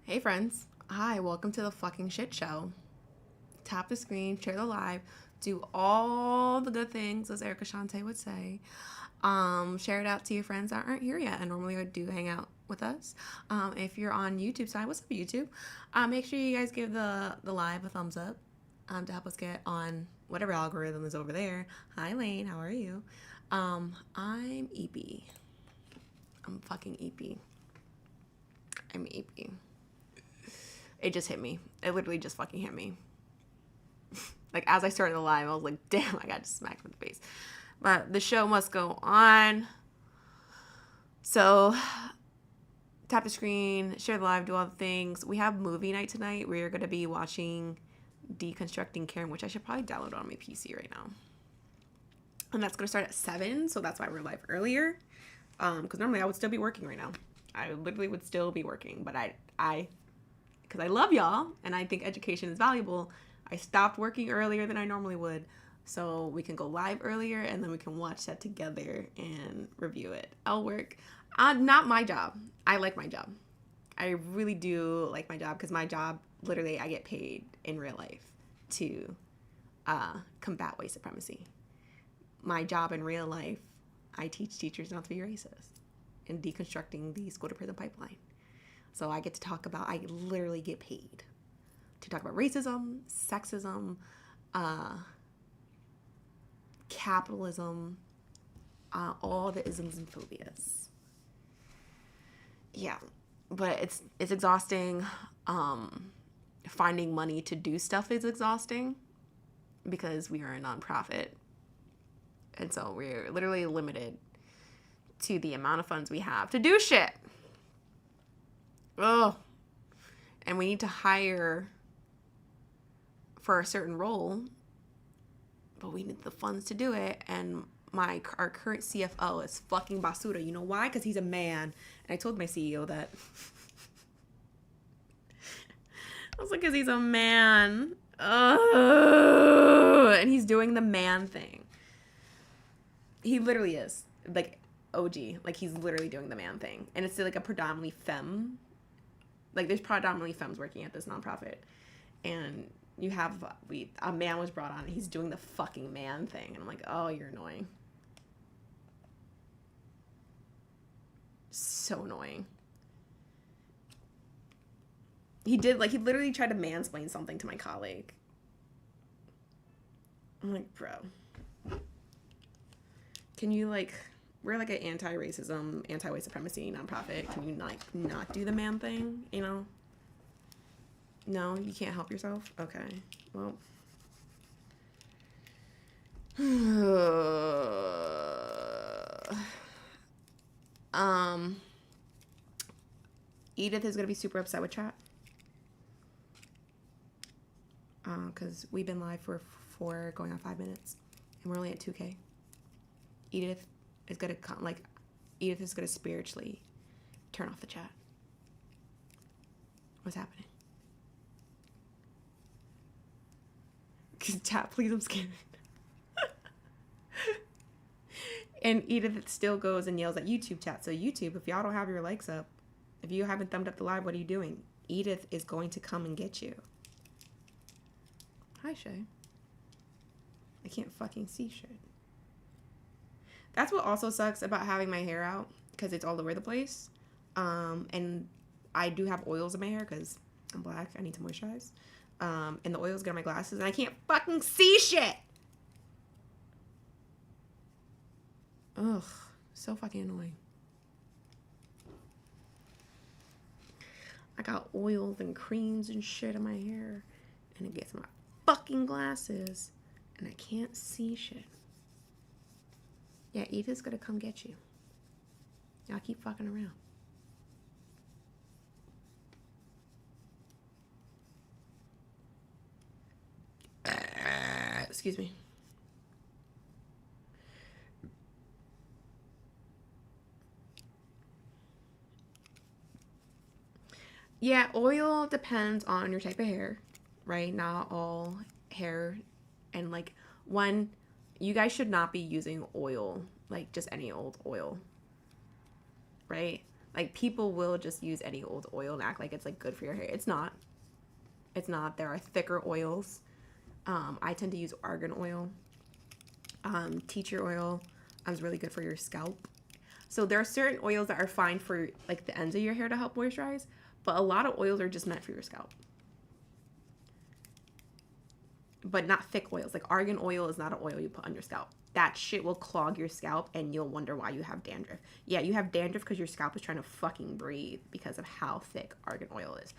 Hey friends. Hi, welcome to the fucking shit show. Tap the screen, share the live, do all the good things, as Erica Shante would say. Share it out to your friends that aren't here yet and normally would do hang out with us. If you're on YouTube side, what's up YouTube? Make sure you guys give the live a thumbs up to help us get on whatever algorithm is over there. Hi Lane, how are you? I'm EP. I'm fucking EP. I'm EP. It just hit me. It literally just fucking hit me. Like, as I started the live, I was like, damn, I got smacked in the face. But the show must go on. So, tap the screen, share the live, do all the things. We have movie night tonight. We're going to be watching Deconstructing Karen, which I should probably download on my PC right now. And that's going to start at 7, so that's why we're live earlier. Because normally I would still be working right now. I literally would still be working, but because I love y'all and I think education is valuable, I stopped working earlier than I normally would so we can go live earlier and then we can watch that together and review it. I'll work. Not my job. I like my job. I really do like my job because my job, literally, I get paid in real life to combat white supremacy. My job in real life, I teach teachers not to be racist and deconstructing the school to prison pipeline. So I get to talk about, I literally get paid to talk about racism, sexism, capitalism, all the isms and phobias. Yeah, but it's exhausting. Finding money to do stuff is exhausting because we are a nonprofit. And so we're literally limited to the amount of funds we have to do shit. Oh, and we need to hire for a certain role, but we need the funds to do it. And our current CFO is fucking basura. You know why? Because he's a man. And I told my CEO that. I was like, because he's a man. And he's doing the man thing. He literally is. Like, OG. Like, he's literally doing the man thing. And it's like a predominantly femme. Like, there's predominantly femmes working at this nonprofit. And you have, a man was brought on and he's doing the fucking man thing. And I'm like, oh, you're annoying. So annoying. He literally tried to mansplain something to my colleague. I'm like, bro. Can you, we're like an anti-racism, anti-white supremacy nonprofit. Can you not do the man thing? You know? No, you can't help yourself? Okay. Well. Edith is gonna be super upset with chat. Because we've been live for going on 5 minutes. And we're only at 2K. Edith is gonna spiritually turn off the chat. What's happening? Chat, please, I'm scared. And Edith still goes and yells at YouTube chat. So YouTube, if y'all don't have your likes up, if you haven't thumbed up the live, what are you doing? Edith is going to come and get you. Hi, Shay. I can't fucking see shit. That's what also sucks about having my hair out, because it's all over the place. And I do have oils in my hair because I'm black. I need to moisturize. And the oils get on my glasses, and I can't fucking see shit. Ugh, so fucking annoying. I got oils and creams and shit in my hair, and it gets in my fucking glasses, and I can't see shit. Yeah, Edith's gonna come get you. Y'all keep fucking around. Excuse me. Yeah, oil depends on your type of hair, right? Not all hair. And you guys should not be using oil, like just any old oil, right? Like, people will just use any old oil and act like it's, like, good for your hair. It's not. It's not. There are thicker oils. I tend to use argan oil. Tea tree oil is really good for your scalp. So there are certain oils that are fine for, like, the ends of your hair to help moisturize, but a lot of oils are just meant for your scalp. But not thick oils. Like, argan oil is not an oil you put on your scalp. That shit will clog your scalp and you'll wonder why you have dandruff. Yeah, you have dandruff because your scalp is trying to fucking breathe because of how thick argan oil is.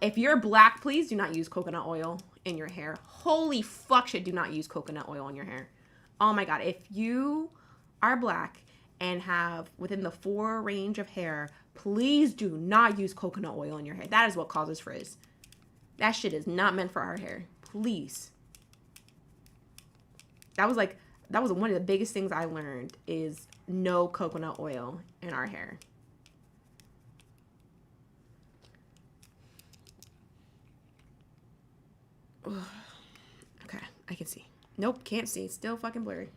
If you're black, please do not use coconut oil in your hair. Holy fuck shit, do not use coconut oil in your hair. Oh my God, if you are black and have within the 4 range of hair, please do not use coconut oil in your hair. That is what causes frizz. That shit is not meant for our hair. Please. That was one of the biggest things I learned is no coconut oil in our hair. Ugh. Okay, I can see. Nope, can't see. Still fucking blurry.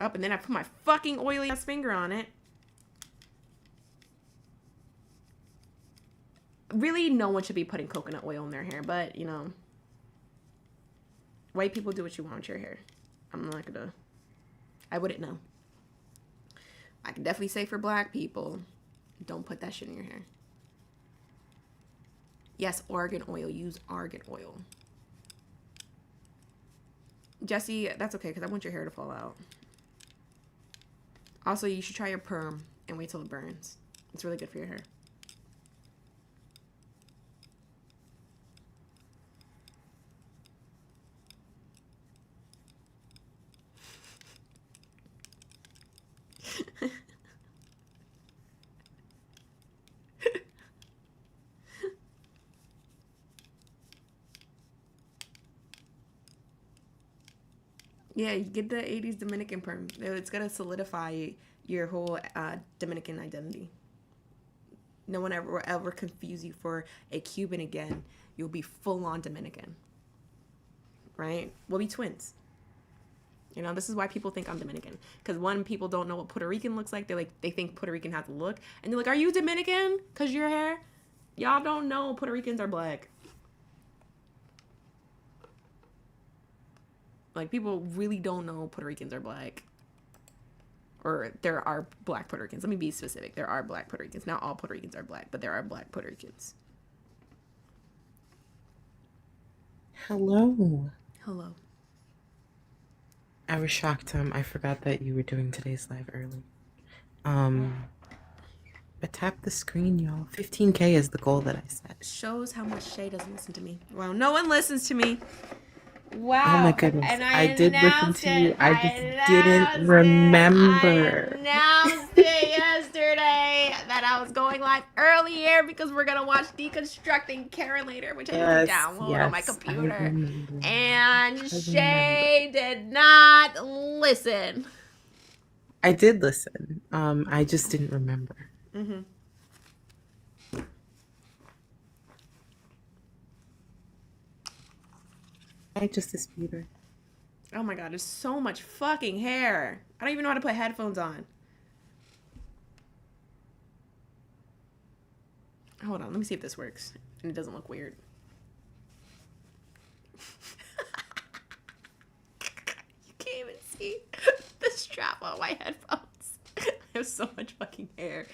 Up, and then I put my fucking oily ass finger on it. Really, no one should be putting coconut oil in their hair, but, you know, white people do what you want with your hair. I'm not gonna, I wouldn't know. I can definitely say for black people, don't put that shit in your hair. Yes, argan oil. Use argan oil. Jesse, that's okay, because I want your hair to fall out. Also, you should try your perm and wait till it burns. It's really good for your hair. Yeah, you get the 80s Dominican perm. It's going to solidify your whole Dominican identity. No one ever confuse you for a Cuban again. You'll be full-on Dominican. Right? We'll be twins. You know, this is why people think I'm Dominican. Because one, people don't know what Puerto Rican looks like. They think Puerto Rican has a look. And they're like, are you Dominican? Because your hair? Y'all don't know Puerto Ricans are black. Like, people really don't know Puerto Ricans are black. Or there are black Puerto Ricans. Let me be specific. There are black Puerto Ricans. Not all Puerto Ricans are black, but there are black Puerto Ricans. Hello. Hello. I was shocked. I forgot that you were doing today's live early. But tap the screen, y'all. 15K is the goal that I set. Shows how much Shay doesn't listen to me. Well, no one listens to me. Wow. Oh my goodness. And I did listen to you. I just didn't remember. I announced it yesterday that I was going live earlier because we're going to watch Deconstructing Karen later, which I need to download on my computer. And Shay did not listen. I did listen. I just didn't remember. Mm-hmm. Hi, Justice Bieber. Oh my God, there's so much fucking hair. I don't even know how to put headphones on. Hold on, let me see if this works. And it doesn't look weird. You can't even see the strap on my headphones. I have so much fucking hair.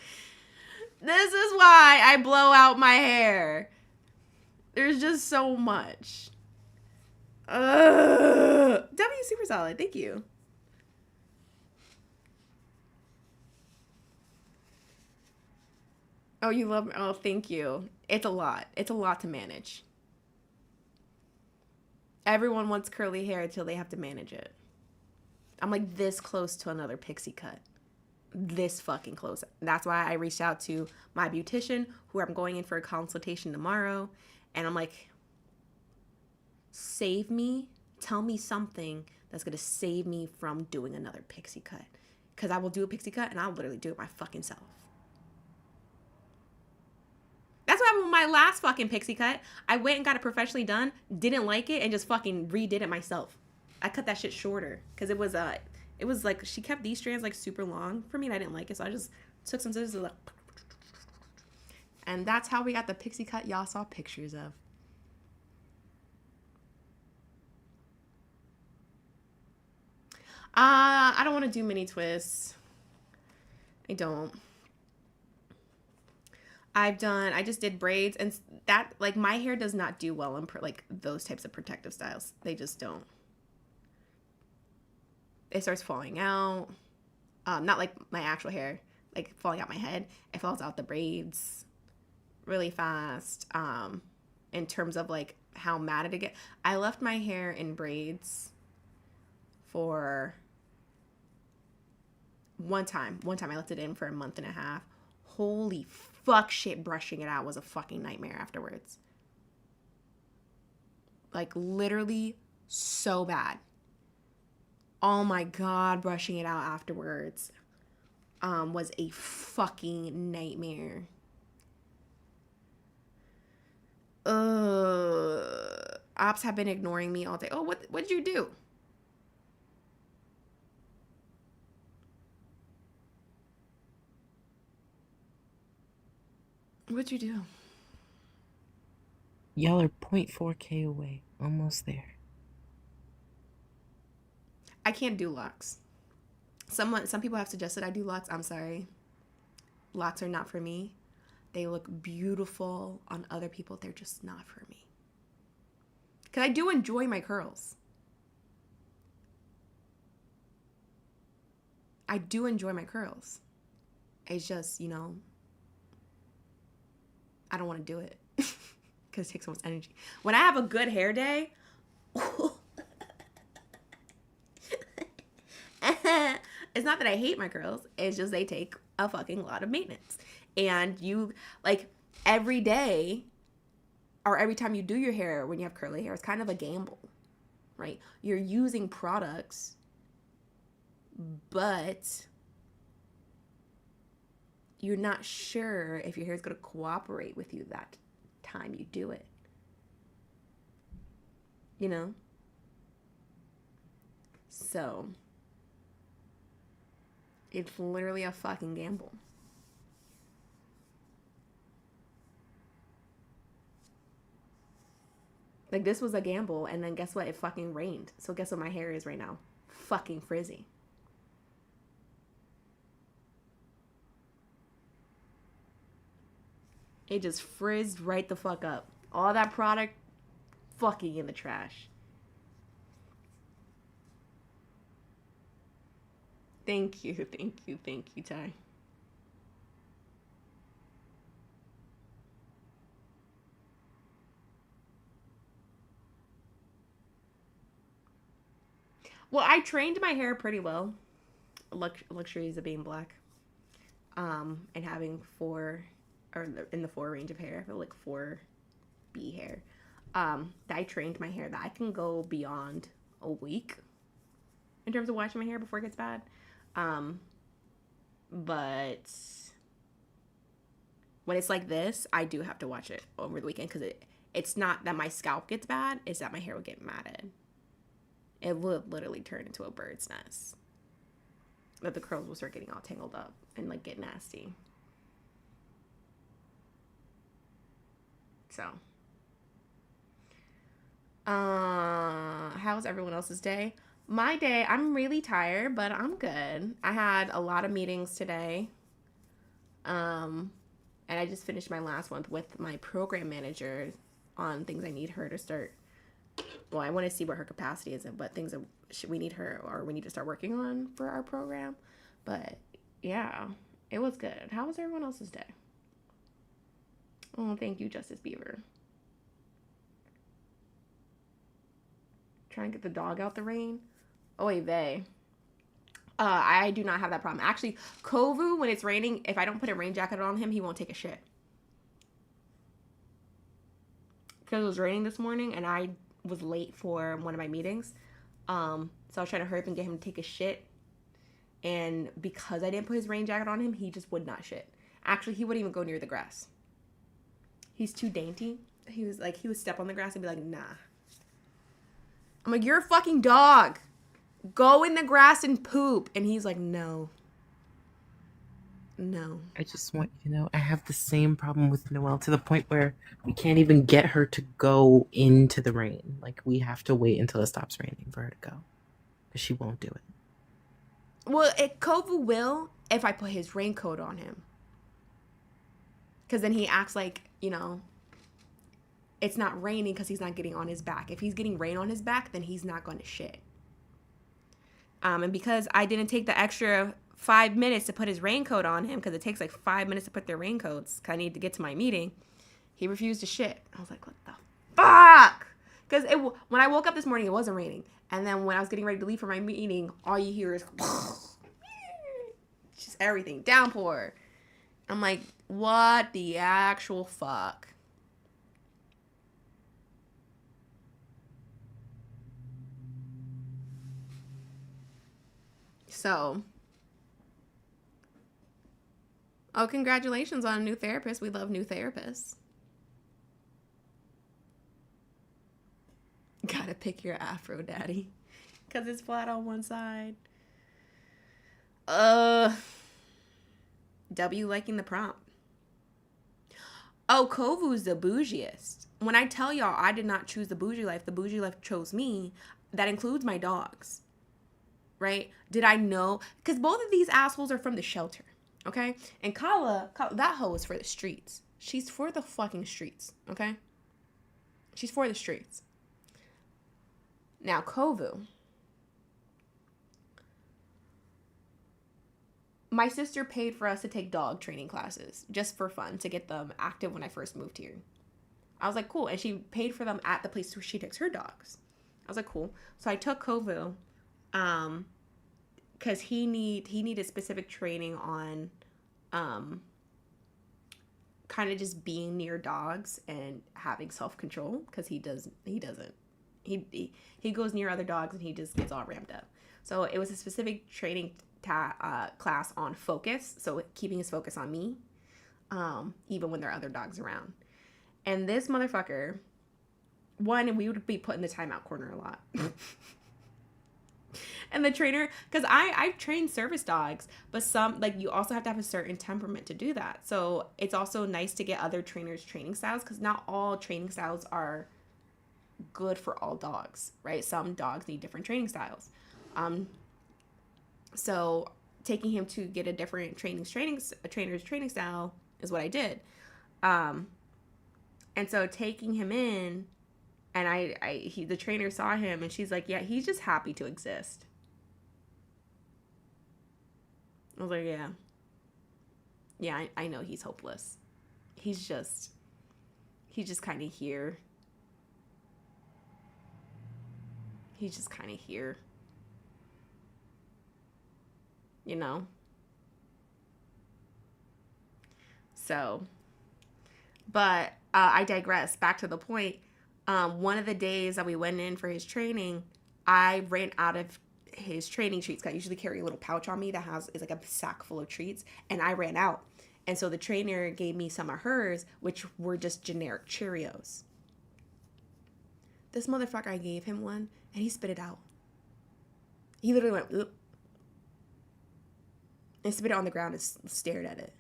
This is why I blow out my hair. There's just so much. W super solid. Thank you. Oh, you love me. Oh, thank you. It's a lot. It's a lot to manage. Everyone wants curly hair until they have to manage it. I'm like this close to another pixie cut. This fucking close. That's why I reached out to my beautician, who I'm going in for a consultation tomorrow. And I'm like, save me. Tell me something that's going to save me from doing another pixie cut. Because I will do a pixie cut and I'll literally do it my fucking self. That's what happened with my last fucking pixie cut. I went and got it professionally done, didn't like it, and just fucking redid it myself. I cut that shit shorter because it was like she kept these strands like super long for me and I didn't like it, so I just Took some scissors, like, and that's how we got the pixie cut y'all saw pictures of. I don't want to do mini twists. I don't. I just did braids, and that, like, my hair does not do well in like those types of protective styles. They just don't. It starts falling out. Not like my actual hair, like falling out my head. It falls out the braids really fast. In terms of like how matted it gets. I left my hair in braids for one time. I left it in for a month and a half. Holy fuck shit, brushing it out was a fucking nightmare afterwards. Like, literally so bad. Oh my god, brushing it out afterwards was a fucking nightmare. Ops have been ignoring me all day. Oh, what'd you do? What'd you do? Y'all are 0.4K away. Almost there. I can't do locks. Some people have suggested I do locks. I'm sorry. Locks are not for me. They look beautiful on other people. They're just not for me. Because I do enjoy my curls. I do enjoy my curls. It's just, I don't want to do it. Because it takes so much energy. When I have a good hair day... It's not that I hate my curls. It's just they take a fucking lot of maintenance. And you, like, every day or every time you do your hair when you have curly hair, it's kind of a gamble, right? You're using products, but you're not sure if your hair is going to cooperate with you that time you do it. So... it's literally a fucking gamble. Like, this was a gamble, and then guess what? It fucking rained. So guess what my hair is right now? Fucking frizzy. It just frizzed right the fuck up. All that product fucking in the trash. Thank you, Ty. Well, I trained my hair pretty well. Luxuries of being black. And having in the 4 range of hair. I feel like 4B hair. I trained my hair that I can go beyond a week in terms of washing my hair before it gets bad. But when it's like this, I do have to watch it over the weekend because it's not that my scalp gets bad, it's that my hair will get matted. It will literally turn into a bird's nest. But the curls will start getting all tangled up and like get nasty. So, how's everyone else's day? My day, I'm really tired, but I'm good. I had a lot of meetings today. And I just finished my last one with my program manager on things I need her to start. Well, I want to see what her capacity is and what things we need her or we need to start working on for our program. But yeah, it was good. How was everyone else's day? Oh, thank you, Justice Beaver. Try and get the dog out the rain. Oh, wait, vey. I do not have that problem. Actually, Kovu, when it's raining, if I don't put a rain jacket on him, he won't take a shit. Because it was raining this morning, and I was late for one of my meetings. So I was trying to hurry up and get him to take a shit. And because I didn't put his rain jacket on him, he just would not shit. Actually, he wouldn't even go near the grass. He's too dainty. He would step on the grass and be like, nah. I'm like, you're a fucking dog. Go in the grass and poop. And he's like, no. No. I just want you to know I have the same problem with Noelle to the point where we can't even get her to go into the rain. Like, we have to wait until it stops raining for her to go. Because she won't do it. Well, Kovu will if I put his raincoat on him. Because then he acts like, it's not raining because he's not getting on his back. If he's getting rain on his back, then he's not going to shit. And because I didn't take the extra 5 minutes to put his raincoat on him, because it takes like 5 minutes to put their raincoats, because I need to get to my meeting, he refused to shit. I was like, what the fuck? Because when I woke up this morning, it wasn't raining. And then when I was getting ready to leave for my meeting, all you hear is just everything, downpour. I'm like, what the actual fuck? So, congratulations on a new therapist. We love new therapists. Gotta pick your afro, daddy. Because it's flat on one side. W liking the prompt. Oh, Kovu's the bougiest. When I tell y'all I did not choose the bougie life chose me. That includes my dogs. Right? Did I know? Because both of these assholes are from the shelter. Okay? And Kala, that hoe is for the streets. She's for the fucking streets. Okay? She's for the streets. Now, Kovu. My sister paid for us to take dog training classes just for fun to get them active when I first moved here. I was like, cool. And she paid for them at the place where she takes her dogs. I was like, cool. So I took Kovu because he needed specific training on kind of just being near dogs and having self-control, because he doesn't. He goes near other dogs and he just gets all ramped up. So it was a specific training class on focus, so keeping his focus on me, even when there are other dogs around. And this motherfucker, we would be put in the timeout corner a lot. And the trainer, because I've trained service dogs, but some, like, you also have to have a certain temperament to do that. So it's also nice to get other trainers' training styles, because not all training styles are good for all dogs, right? Some dogs need different training styles. So taking him to get a different trainer's training style is what I did. And so taking him in, and the trainer saw him and she's like, yeah, he's just happy to exist. I was like, yeah, I know he's hopeless. He's just kind of here. He's just kind of here. You know? So, but I digress. Back to the point. One of the days that we went in for his training, I ran out of his training treats. I usually carry a little pouch on me that is like a sack full of treats, and I ran out. And so the trainer gave me some of hers, which were just generic Cheerios. This motherfucker, I gave him one, and he spit it out. He literally went, oop, and spit it on the ground and stared at it.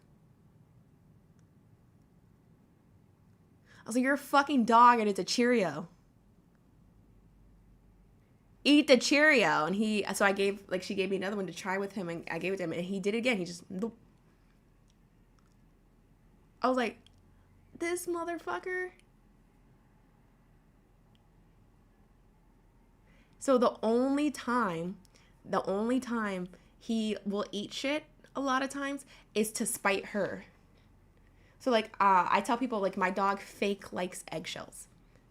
I was like, you're a fucking dog and it's a Cheerio. Eat the Cheerio. And she gave me another one to try with him, and I gave it to him, and he did it again. He just, nope. I was like, this motherfucker. So the only time he will eat shit a lot of times is to spite her. So like, I tell people, like, my dog fake likes eggshells.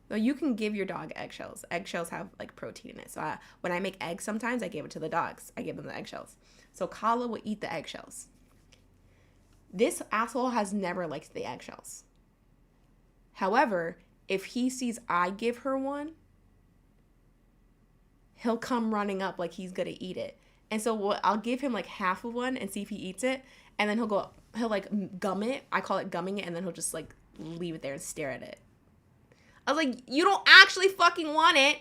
So you can give your dog eggshells. Eggshells have like protein in it. So when I make eggs, sometimes I give it to the dogs. I give them the eggshells. So Kala will eat the eggshells. This asshole has never liked the eggshells. However, if he sees I give her one, he'll come running up like he's gonna eat it. And so I'll give him like half of one and see if he eats it. And then he'll like gum it. I call it gumming it. And then he'll just like leave it there and stare at it. I was like, you don't actually fucking want it.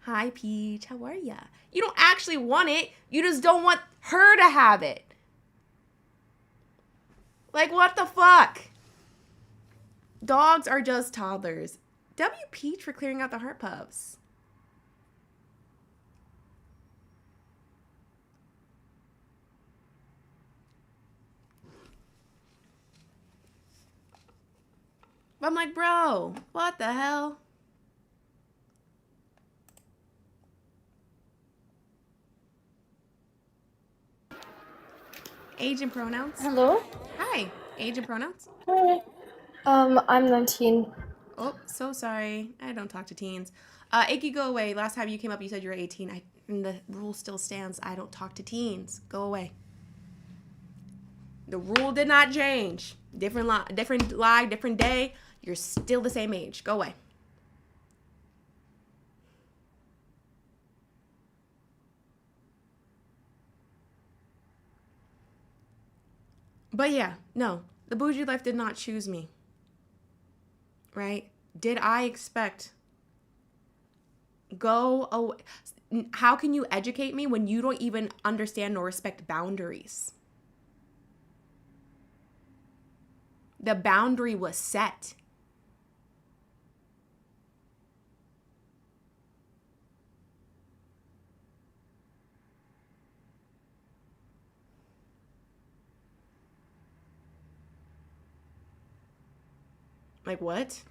Hi, Peach. How are ya? You don't actually want it. You just don't want her to have it. Like, what the fuck? Dogs are just toddlers. W. Peach for clearing out the heart puffs. I'm like, bro, what the hell? Age and pronouns. Hello. Hi. Age and pronouns. Hi. I'm 19. Oh, so sorry. I don't talk to teens. Aki, go away. Last time you came up, you said you were 18. And the rule still stands. I don't talk to teens. Go away. The rule did not change. Different live, different day. You're still the same age. Go away. But yeah, no. The bougie life did not choose me. Right? Did I expect go away? How can you educate me when you don't even understand nor respect boundaries? The boundary was set. Like what?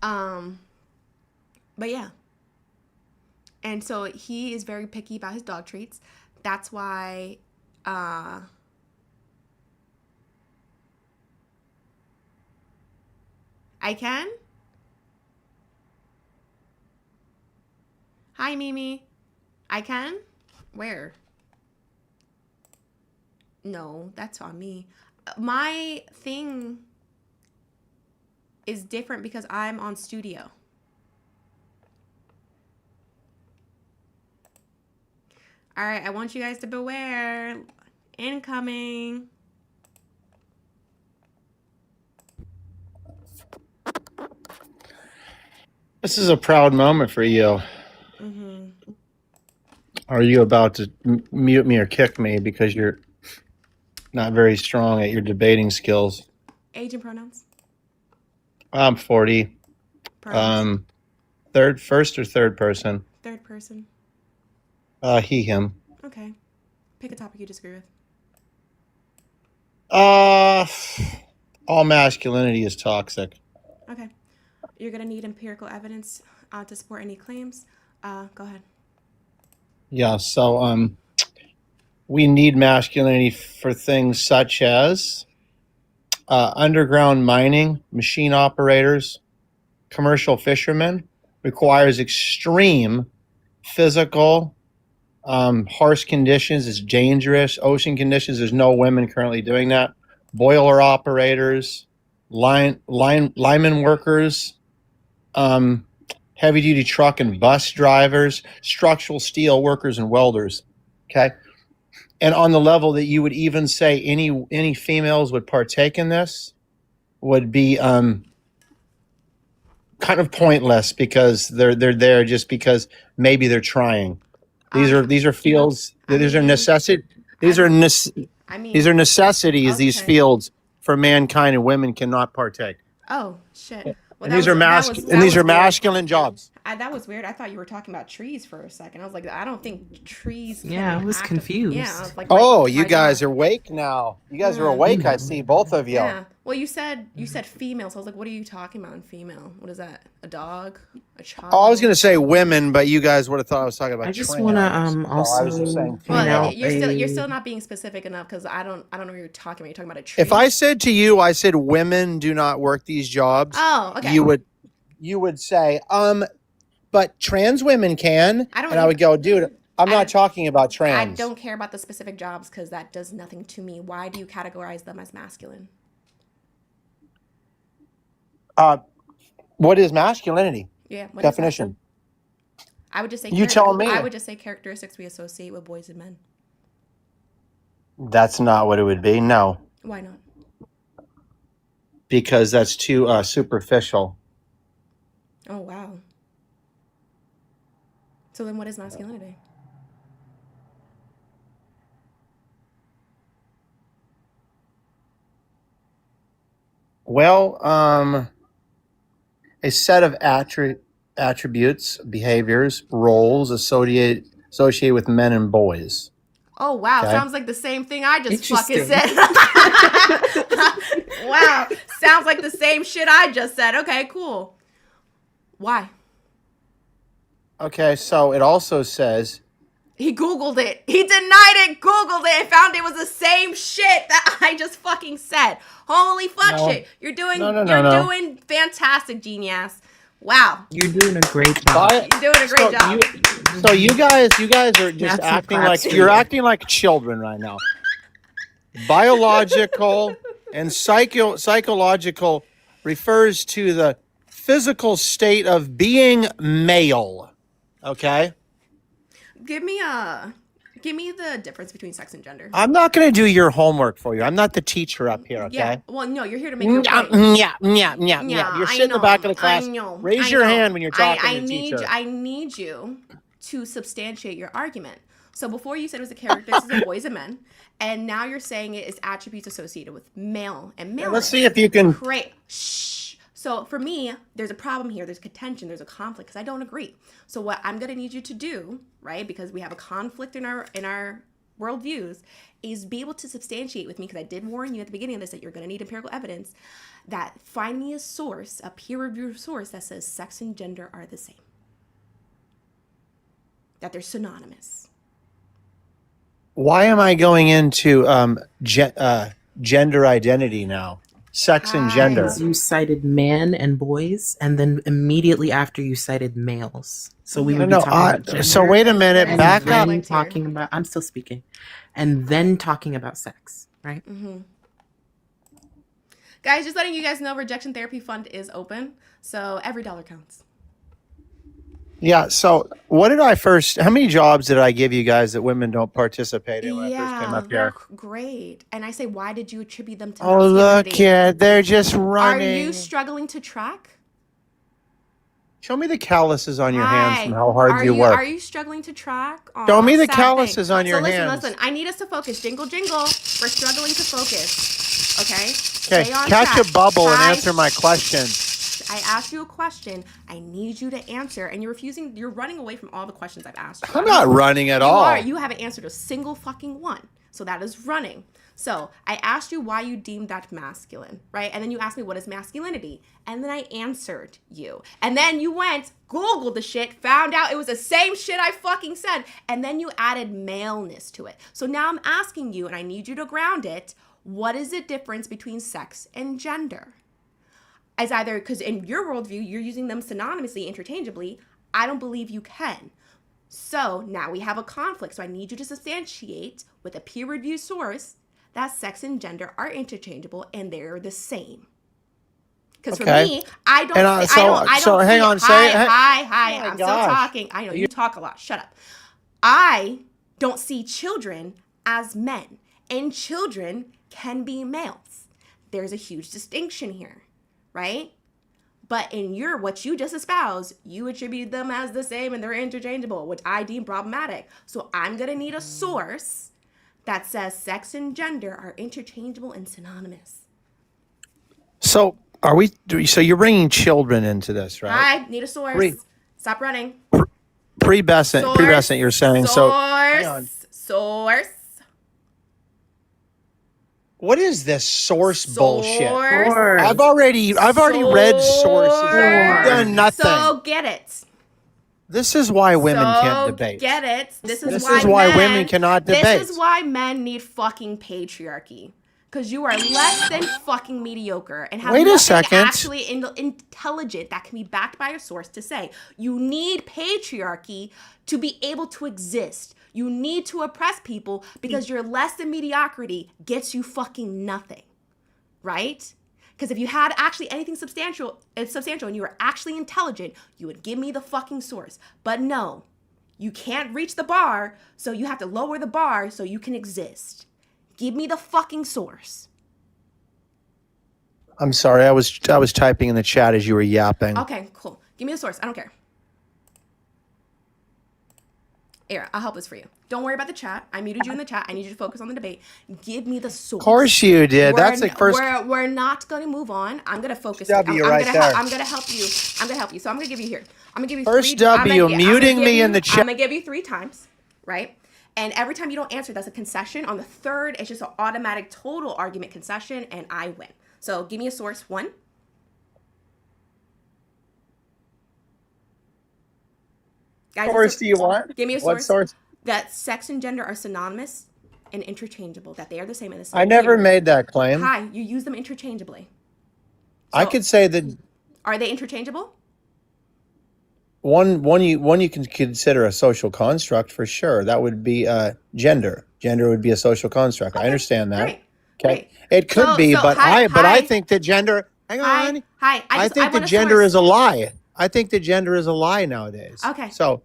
But yeah. And so he is very picky about his dog treats. That's why I can. Hi Mimi. I can? Where? No, that's on me. My thing is different because I'm on studio. All right, I want you guys to beware. Incoming. This is a proud moment for you. Mm-hmm. Are you about to mute me or kick me because you're not very strong at your debating skills? Age and pronouns. I'm 40. Pronouns. First or third person? Third person. He, him. Okay. Pick a topic you disagree with. All masculinity is toxic. Okay. You're going to need empirical evidence to support any claims. Go ahead. Yeah, so we need masculinity for things such as underground mining, machine operators, commercial fishermen. Requires extreme physical, harsh conditions. It's dangerous. Ocean conditions. There's no women currently doing that. Boiler operators, lineman workers, heavy duty truck and bus drivers, structural steel workers and welders. Okay. And on the level that you would even say any females would partake in this would be kind of pointless because they're there just because maybe they're trying. These are fields. These are necessity. These are these are necessities. These Okay. fields for mankind, and women cannot partake. Oh, shit. Well, And these are masculine jobs. That was weird. I thought you were talking about trees for a second. I was like, I don't think trees can Yeah, I was confused. Yeah, I was like, Oh, my you guys God. are awake now. You guys are awake. I see both of you. Yeah. Well, you said female, so I was like, what are you talking about in female? What is that? A dog? A child? Oh, I was going to say women, but you guys would have thought I was talking about. I just trans. want to So also I was just saying point Well, out you're still not being specific enough because I don't know what you're talking about. You're talking about a tree. If I said to you, I said women do not work these jobs. Oh, okay. You would say, but trans women can. I would go, dude, I'm not talking about trans. I don't care about the specific jobs because that does nothing to me. Why do you categorize them as masculine? What is masculinity? Yeah. What Definition. Is that? I would just say. You tell me. I would just say characteristics we associate with boys and men. That's not what it would be. No. Why not? Because that's too superficial. Oh, wow. So then what is masculinity? Well, a set of attributes, behaviors, roles associated with men and boys. Oh, wow. Okay. Sounds like the same thing I just fucking Interesting. said. Wow. Sounds like the same shit I just said. Okay, cool. Why? Okay, so it also says He Googled it. He denied it, Googled it, and found it was the same shit that I just fucking said. Holy fuck No. shit. You're doing No. doing fantastic, genius. Wow. You're doing a great job. You're doing a great job. So you guys are just That's a acting crap like story. you're acting like children right now. Biological and psychological refers to the physical state of being male. Okay? Give me the difference between sex and gender. I'm not going to do your homework for you. I'm not the teacher up here, okay? Yeah. Well, no, you're here to make your point. Yeah. You're sitting in the back of the class. Raise your hand when you're talking to the teacher. I need you to substantiate your argument. So before you said it was a characteristics of boys and men, and now you're saying it is attributes associated with male and male. Let's see if you can. Great. Shh. So for me, there's a problem here. There's contention. There's a conflict because I don't agree. So what I'm gonna need you to do, right? Because we have a conflict in our worldviews, is be able to substantiate with me, because I did warn you at the beginning of this that you're gonna need empirical evidence. That find me a source, a peer-reviewed source that says sex and gender are the same. That they're synonymous. Why am I going into gender identity now? Sex and gender. Because you cited man and boys, and then immediately after you cited males. So we would be talking about gender. So wait a minute. and Back up. then talking about. I'm still speaking, and then talking about sex, right? Mm-hmm. Guys, just letting you guys know, Rejection Therapy Fund is open, so every dollar counts. Yeah. So what did I first? How many jobs did I give you guys that women don't participate in when I first came up they're here? Great. And I say, why did you attribute them to Oh, look, masculinity? kid, they're just Are running. you struggling to track? Show me the calluses on your hands Hi. from how hard you work. Are you struggling to track? Aw, Show me the sad calluses thing. on your so listen, hands. Listen, I need us to focus. Jingle, jingle. We're struggling to focus. Okay? Okay, Stay on catch track. a bubble and Hi. answer my question. I asked you a question. I need you to answer, and you're refusing. You're running away from all the questions I've asked you. I'm not running at all. Are. You haven't answered a single fucking one. So that is running. So I asked you why you deemed that masculine, right? And then you asked me, what is masculinity? And then I answered you. And then you went, Googled the shit, found out it was the same shit I fucking said. And then you added maleness to it. So now I'm asking you, and I need you to ground it, what is the difference between sex and gender? As either, because in your worldview, you're using them synonymously, interchangeably. I don't believe you can. So now we have a conflict. So I need you to substantiate with a peer-reviewed source that sex and gender are interchangeable and they're the same. Because for me, I don't. And, I so- don't. I so don't hang see on, it. say- Hi. Oh my I'm still gosh. talking. I know you talk a lot. Shut up. I don't see children as men, and children can be males. There's a huge distinction here, right? But in what you just espoused, you attributed them as the same and they're interchangeable, which I deem problematic. So I'm gonna need a source that says sex and gender are interchangeable and synonymous. So are we? So you're bringing children into this, right? I need a source. Re- Stop running. Prebescent. You're saying so. hang on. Source. What is this source bullshit? Or I've already read sources. I've done nothing. So get it. This is why women So can't debate. Get it. This This is why women cannot debate. This is why men need fucking patriarchy. Because you are less than fucking mediocre and have Wait a nothing second. actually intelligent that can be backed by a source to say. You need patriarchy to be able to exist. You need to oppress people because your less than mediocrity gets you fucking nothing. Right? Because if you had actually anything substantial and you were actually intelligent, you would give me the fucking source. But no, you can't reach the bar, so you have to lower the bar so you can exist. Give me the fucking source. I'm sorry. I was typing in the chat as you were yapping. Okay, cool. Give me the source. I don't care. Here, I'll help this for you. Don't worry about the chat. I muted you in the chat. I need you to focus on the debate. Give me the source. Of course you did. That's the first. We're not going to move on. I'm going to focus. W right there. I'm going to help you. I'm going to help you. So I'm going to give you here. I'm going to give you First three. W, muting me in the chat. I'm going to give you 3 times, right? And every time you don't answer, that's a concession. On the third, it's just an automatic total argument concession, and I win. So give me a source. 1. Guys, What source do you want? Give me a source. What source? That sex and gender are synonymous and interchangeable. That they are the same in the same. I never period. made that claim. Hi, you use them interchangeably. I could say that Are they interchangeable? one you can consider a social construct for sure. That would be gender. Gender would be a social construct. I understand that. Great. Okay, it could be, but I think that gender. Hang on. Hi. I think that gender is a lie. I think that gender is a lie nowadays. Okay. So,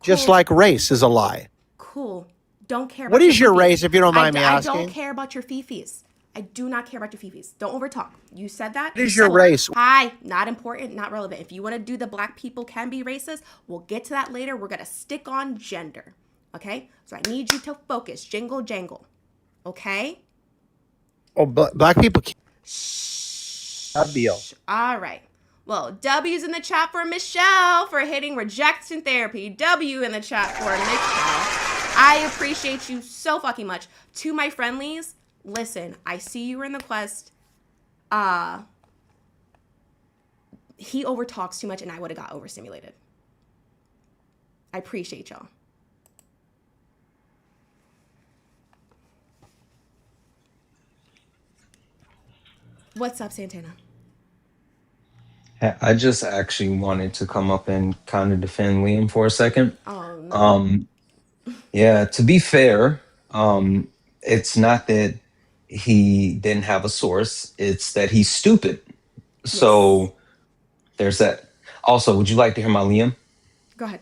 just Cool. like race is a lie. Cool. Don't care. What about is your fifis. race, if you don't mind me I asking? don't care about your fifis. I do not care about your fifis. Don't overtalk. You said that. What is your race? Hi. Not important. Not relevant. If you want to do the black people can be racist, we'll get to that later. We're gonna stick on gender. Okay. So I need you to focus. Jingle jangle. Okay. Oh, black people can't. Shh. Not deal. All right. Well, W's in the chat for Michelle for hitting rejection therapy. W in the chat for Michelle. I appreciate you so fucking much. To my friendlies, listen, I see you were in the quest. He overtalks too much and I would have got overstimulated. I appreciate y'all. What's up, Santana? I just actually wanted to come up and kind of defend Liam for a second. Oh, no. Yeah, to be fair, it's not that he didn't have a source, it's that he's stupid. So there's that. Also, would you like to hear my Liam? Go ahead.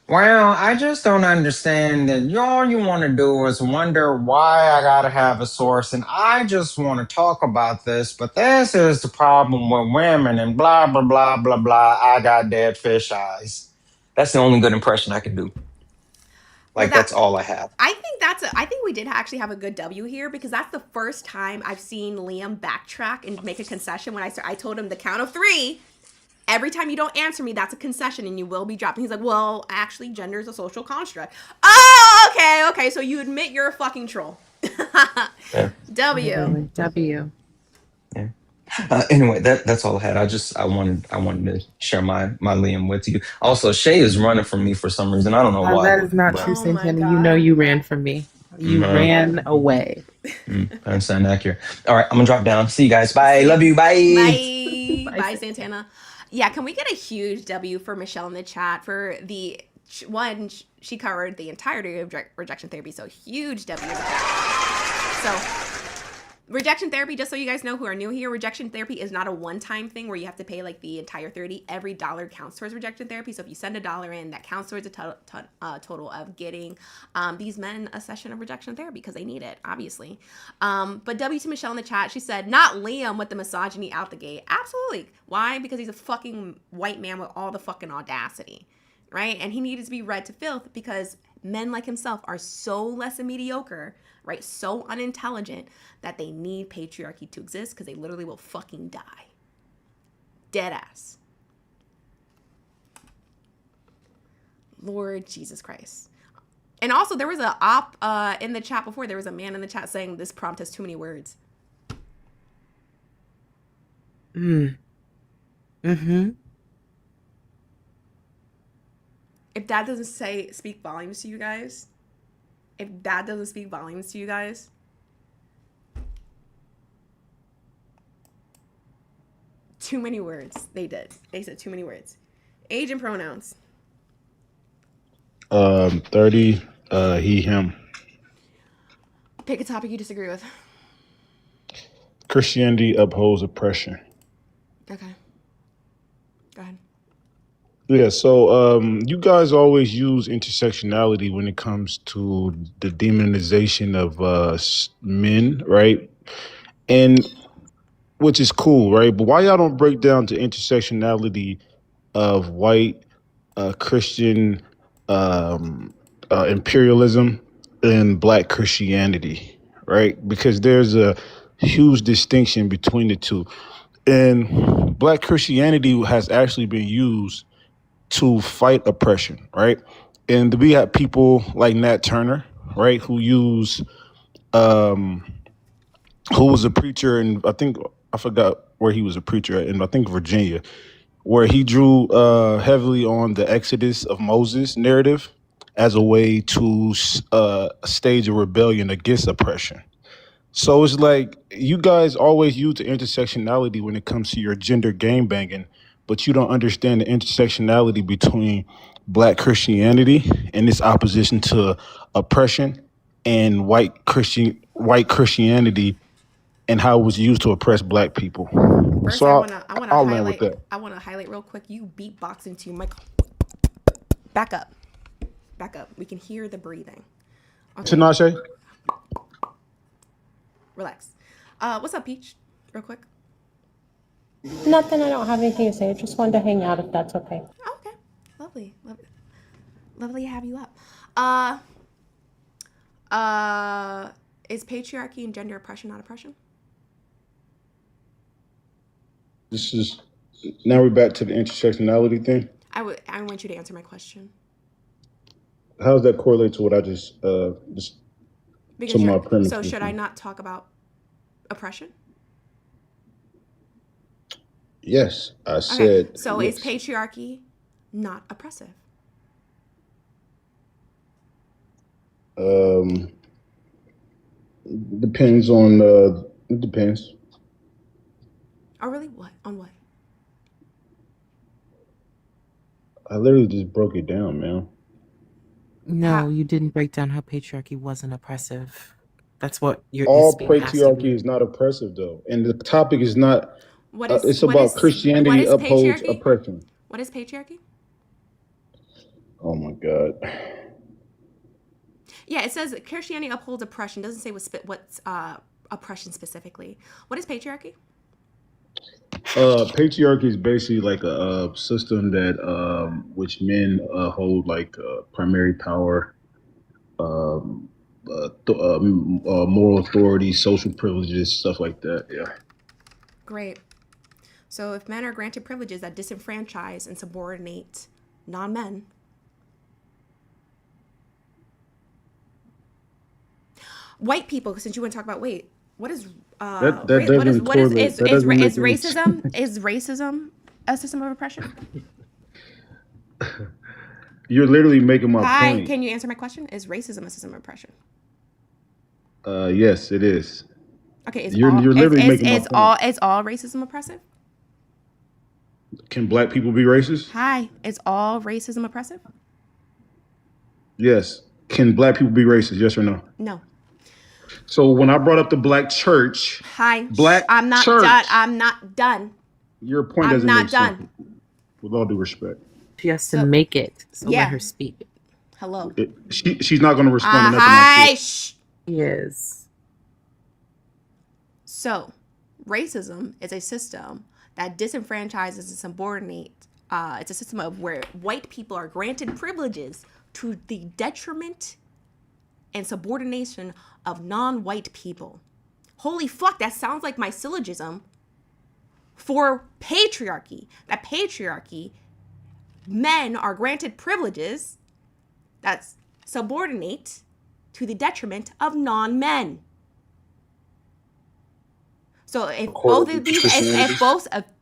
Well, I just don't understand that all you want to do is wonder why I gotta have a source, and I just want to talk about this, but this is the problem with women and blah, blah, blah, blah, blah. I got dead fish eyes. That's the only good impression I can do. Like, Well, that's all I have. I think we did actually have a good W here because that's the first time I've seen Liam backtrack and make a concession when I told him the count of 3. Every time you don't answer me, that's a concession and you will be dropped. And he's like, well, actually, gender is a social construct. Oh, okay. So you admit you're a fucking troll. Yeah. W. W. Yeah. Anyway, that's all I had. I wanted to share my Liam with you. Also, Shay is running from me for some reason. I don't know why. That is not true, Oh my Santana. God. You know you ran from me. You ran away. That's not accurate. All right, I'm gonna drop down. See you guys. Bye. Love you. Bye. Bye, Santana. Yeah, can we get a huge W for Michelle in the chat for the one? She covered the entirety of rejection therapy, so huge W in the chat. So, rejection therapy, just so you guys know who are new here, rejection therapy is not a one-time thing where you have to pay like the entire 30. Every dollar counts towards rejection therapy. So if you send $1 in, that counts towards a total of getting these men a session of rejection therapy because they need it, obviously. But W to Michelle in the chat, she said, not Liam with the misogyny out the gate. Absolutely. Why? Because he's a fucking white man with all the fucking audacity, right? And he needed to be read to filth because men like himself are so less than mediocre, right? So unintelligent that they need patriarchy to exist because they literally will fucking die. Dead ass. Lord Jesus Christ. And also there was a op in the chat before. There was a man in the chat saying this prompt has too many words. Mm-hmm. If that doesn't speak volumes to you guys, too many words. They said too many words. Age and pronouns. 30, he, him. Pick a topic you disagree with. Christianity upholds oppression. Okay. Go ahead. Yeah, so you guys always use intersectionality when it comes to the demonization of men, right? And which is cool, right? But why y'all don't break down to intersectionality of white Christian um, imperialism and Black Christianity, right? Because there's a huge distinction between the two. And Black Christianity has actually been used to fight oppression, right? And we have people like Nat Turner, right, um, who was a preacher, and I forgot where he was a preacher at, in I think Virginia, where he drew heavily on the Exodus of Moses narrative as a way to stage a rebellion against oppression. So it's like you guys always use the intersectionality when it comes to your gender game banging, but you don't understand the intersectionality between Black Christianity and its opposition to oppression and white Christianity and how it was used to oppress Black people. First, So I wanna I'll land with highlight. that. I wanna highlight real quick. You beatbox into your mic. Back up. Back up. We can hear the breathing. Okay. Tinashe? Relax. What's up, Peach? Real quick. Nothing, I don't have anything to say. I just wanted to hang out if that's okay. Oh, okay. Lovely. Lovely to have you up. Is patriarchy and gender oppression not oppression? Now we're back to the intersectionality thing. I want you to answer my question. How does that correlate to what I just Because to my premise? so should I not talk about oppression? Yes, I Okay. said. So yes. is patriarchy not oppressive? Depends on it depends. Oh, really? What? On what? I literally just broke it down, man. No, How? you didn't break down how patriarchy wasn't oppressive. That's what your All is being asked of patriarchy you. is not oppressive, though, and the topic is not. What is? It's what about is? What Christianity is upholds patriarchy? oppression. What is patriarchy? Oh my God. Yeah, it says Christianity upholds oppression. Doesn't say what's oppression specifically. What is patriarchy? Patriarchy is basically like a system that which men hold like primary power, um, moral authority, social privileges, stuff like that. Yeah. Great. So if men are granted privileges that disenfranchise and subordinate non-men, white people, since you want to talk about what is That what is doesn't correlate. That doesn't make any racism? Is racism a system of oppression? You're literally making my Hi, point. can you answer my question? Is racism a system of oppression? Yes, it is. Okay, You're literally making my point. is all racism oppressive? Can Black people be racist? Hi, is all racism oppressive? Yes. Can Black people be racist? Yes or no? No. So when I brought up the Black church, Hi, Black I'm not church, done. I'm not done. your point I'm doesn't not make done. sense. With all due respect, She has to So- make it. So Yeah. let her speak. Hello. she's not going to respond to nothing I Hi. said. Shh. Yes. So, racism is a system that disenfranchises and subordinates. It's a system of where white people are granted privileges to the detriment and subordination of non-white people. Holy fuck, that sounds like my syllogism for patriarchy. That patriarchy, men are granted privileges that's subordinate to the detriment of non-men. So if both of these, if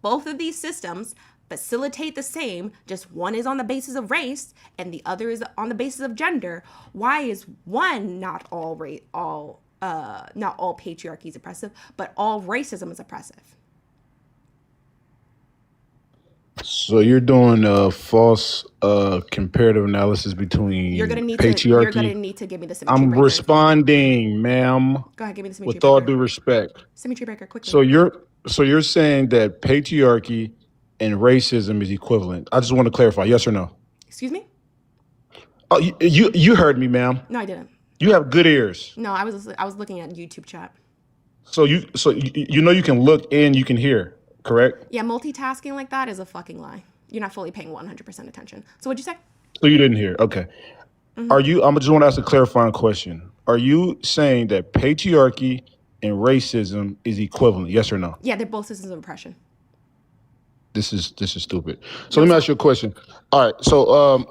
both of these systems facilitate the same, just one is on the basis of race and the other is on the basis of gender, why is one not all not all patriarchy is oppressive, but all racism is oppressive? So you're doing a false comparative analysis between You're gonna need patriarchy. to give me the symmetry I'm breaker. responding, ma'am, Go ahead, give me the symmetry with all breaker. due respect. Symmetry breaker, quickly. So you're saying that patriarchy and racism is equivalent. I just want to clarify, yes or no? Excuse me? Oh, you heard me, ma'am. No, I didn't. You have good ears. No, I was looking at YouTube chat. So you know you can look and you can hear, correct? Yeah, multitasking like that is a fucking lie. You're not fully paying 100% attention. So what'd you say? So you didn't hear. Okay. Mhm. Are you? I just want to ask a clarifying question. Are you saying that patriarchy and racism is equivalent? Yes or no? Yeah, they're both systems of oppression. This is stupid. So No, let it's me not. ask you a question. All right. So under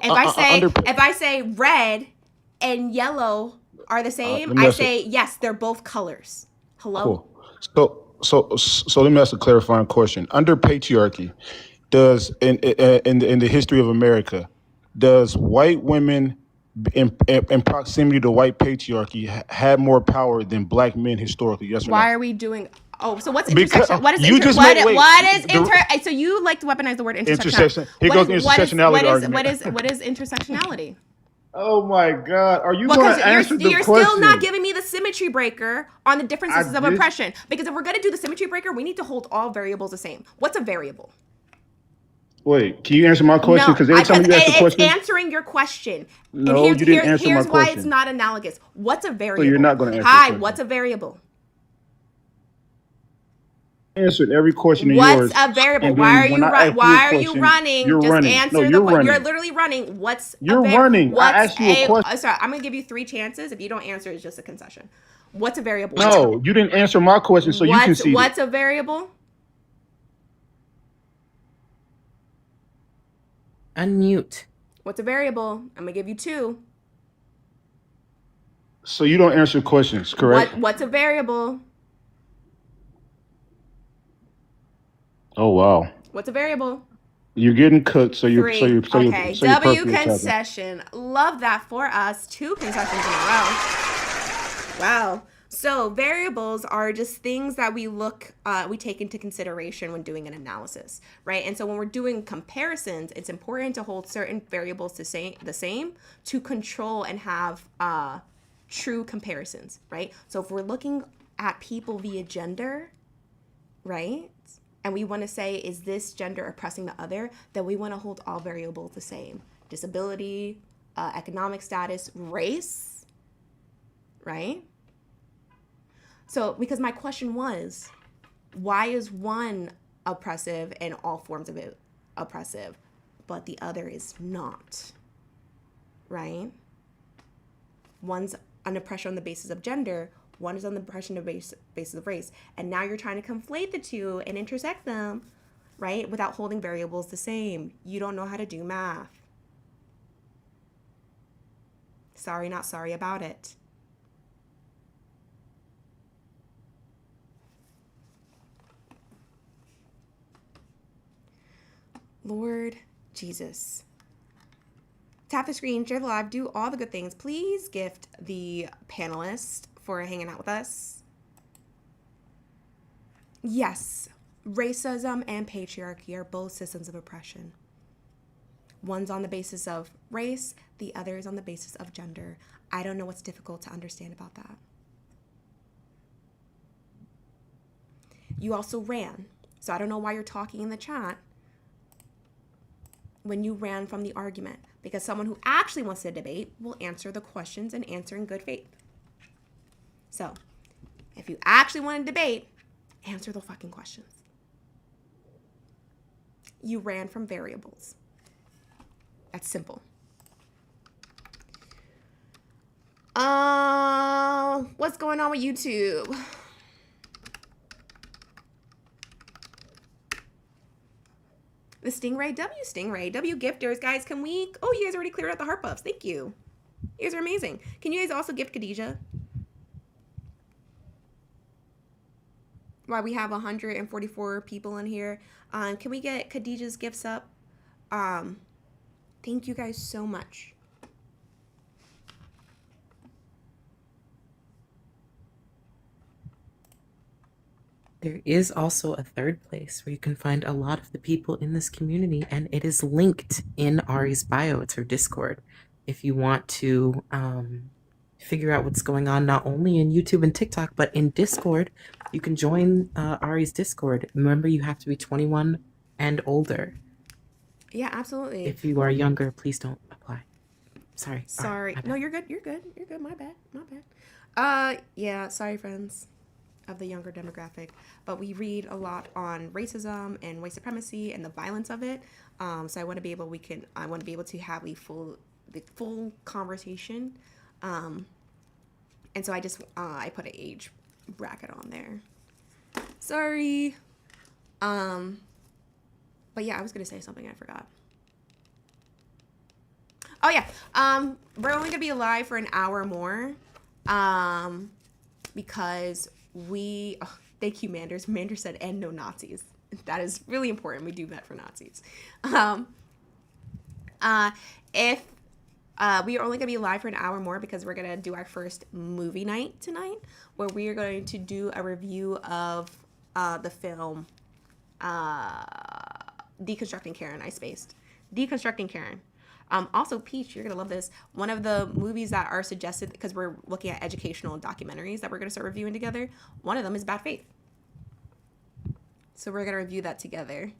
If I say red and yellow are the same, let me I ask you. say yes, they're both colors. Hello? Cool. So let me ask a clarifying question. Under patriarchy, does in the history of America, does white women in proximity to white patriarchy had more power than black men historically? Yes or no? Why are we doing? Oh, so what's Because intersection? What is you just made wait what is the So you like to weaponize the word intersectionality. intersection. Here goes the intersectionality argument. What is intersectionality? Oh my God! Are you Well, going because to answer the you're question? still not giving me the symmetry breaker on the different I systems of did. oppression. Because if we're gonna do the symmetry breaker, we need to hold all variables the same. What's a variable? Wait, can you answer my question? No, Because every time you ask a it's question, answering your question. And no, you didn't answer my here's why it's question. not analogous. What's a So variable? you're not going to answer the Hi, question. what's a variable? I answered every question of What's yours, a variable? and Why are then when you I asked you a why are you question, running? you're Just running. No, answer you're running. You're literally running. What's You're a var- running. I What's asked you a question. Sorry, I'm gonna give you 3 chances. If you don't answer, it's just a concession. What's a variable? No, you didn't answer my question, so you conceded. What's a variable? Unmute. What's a variable? I'm gonna give you 2. So you don't answer questions, correct? What's a variable? Oh wow, What's a variable? you're getting cooked. So you're 3. Okay. so you're W perfectly attacking. concession. Love that for us. 2 concessions in a row. Wow. So variables are just things that we take into consideration when doing an analysis, right? And so when we're doing comparisons, it's important to hold certain variables the same to control and have true comparisons, right? So if we're looking at people via gender, right? And we want to say, is this gender oppressing the other? Then we want to hold all variables the same. Disability, economic status, race, right? So, because my question was, why is one oppressive and all forms of it oppressive, but the other is not, right? One's under pressure on the basis of gender, one is on the oppression of basis of race. And now you're trying to conflate the two and intersect them, right? Without holding variables the same. You don't know how to do math. Sorry, not sorry about it. Lord Jesus. Tap the screen, share the live, do all the good things. Please gift the panelists for hanging out with us. Yes, racism and patriarchy are both systems of oppression. One's on the basis of race, the other is on the basis of gender. I don't know what's difficult to understand about that. You also ran, so I don't know why you're talking in the chat when you ran from the argument, because someone who actually wants to debate will answer the questions and answer in good faith. So, if you actually want to debate, answer the fucking questions. You ran from variables. That's simple. What's going on with YouTube? The Stingray W gifters, guys. Can we? Oh, you guys already cleared out the heart buffs. Thank you. You guys are amazing. Can you guys also gift Khadijah? Why we have 144 people in here. Can we get Khadijah's gifts up? Thank you guys so much. There is also a third place where you can find a lot of the people in this community, and it is linked in Ari's bio. It's her Discord. If you want to figure out what's going on, not only in YouTube and TikTok, but in Discord, you can join Ari's Discord. Remember, you have to be 21 and older. Yeah, absolutely. If you are younger, please don't apply. Sorry. Sorry. Right, No, you're good. You're good. You're good. My bad. My bad. Yeah, sorry, friends. of the younger demographic, but we read a lot on racism and white supremacy and the violence of it. So I want to be able to have the full conversation. And so I put an age bracket on there. Sorry. But yeah, I was gonna say something I forgot. Oh yeah. We're only gonna be live for an hour more. Because thank you, Manders. Manders said, and no Nazis. That is really important. We do that for Nazis. If we are only gonna be live for an hour more because we're gonna do our first movie night tonight, where we are going to do a review of the film Deconstructing Karen. I spaced. Deconstructing Karen. Also, Peach, you're going to love this. One of the movies that are suggested, because we're looking at educational documentaries that we're going to start reviewing together, one of them is Bad Faith. So we're going to review that together.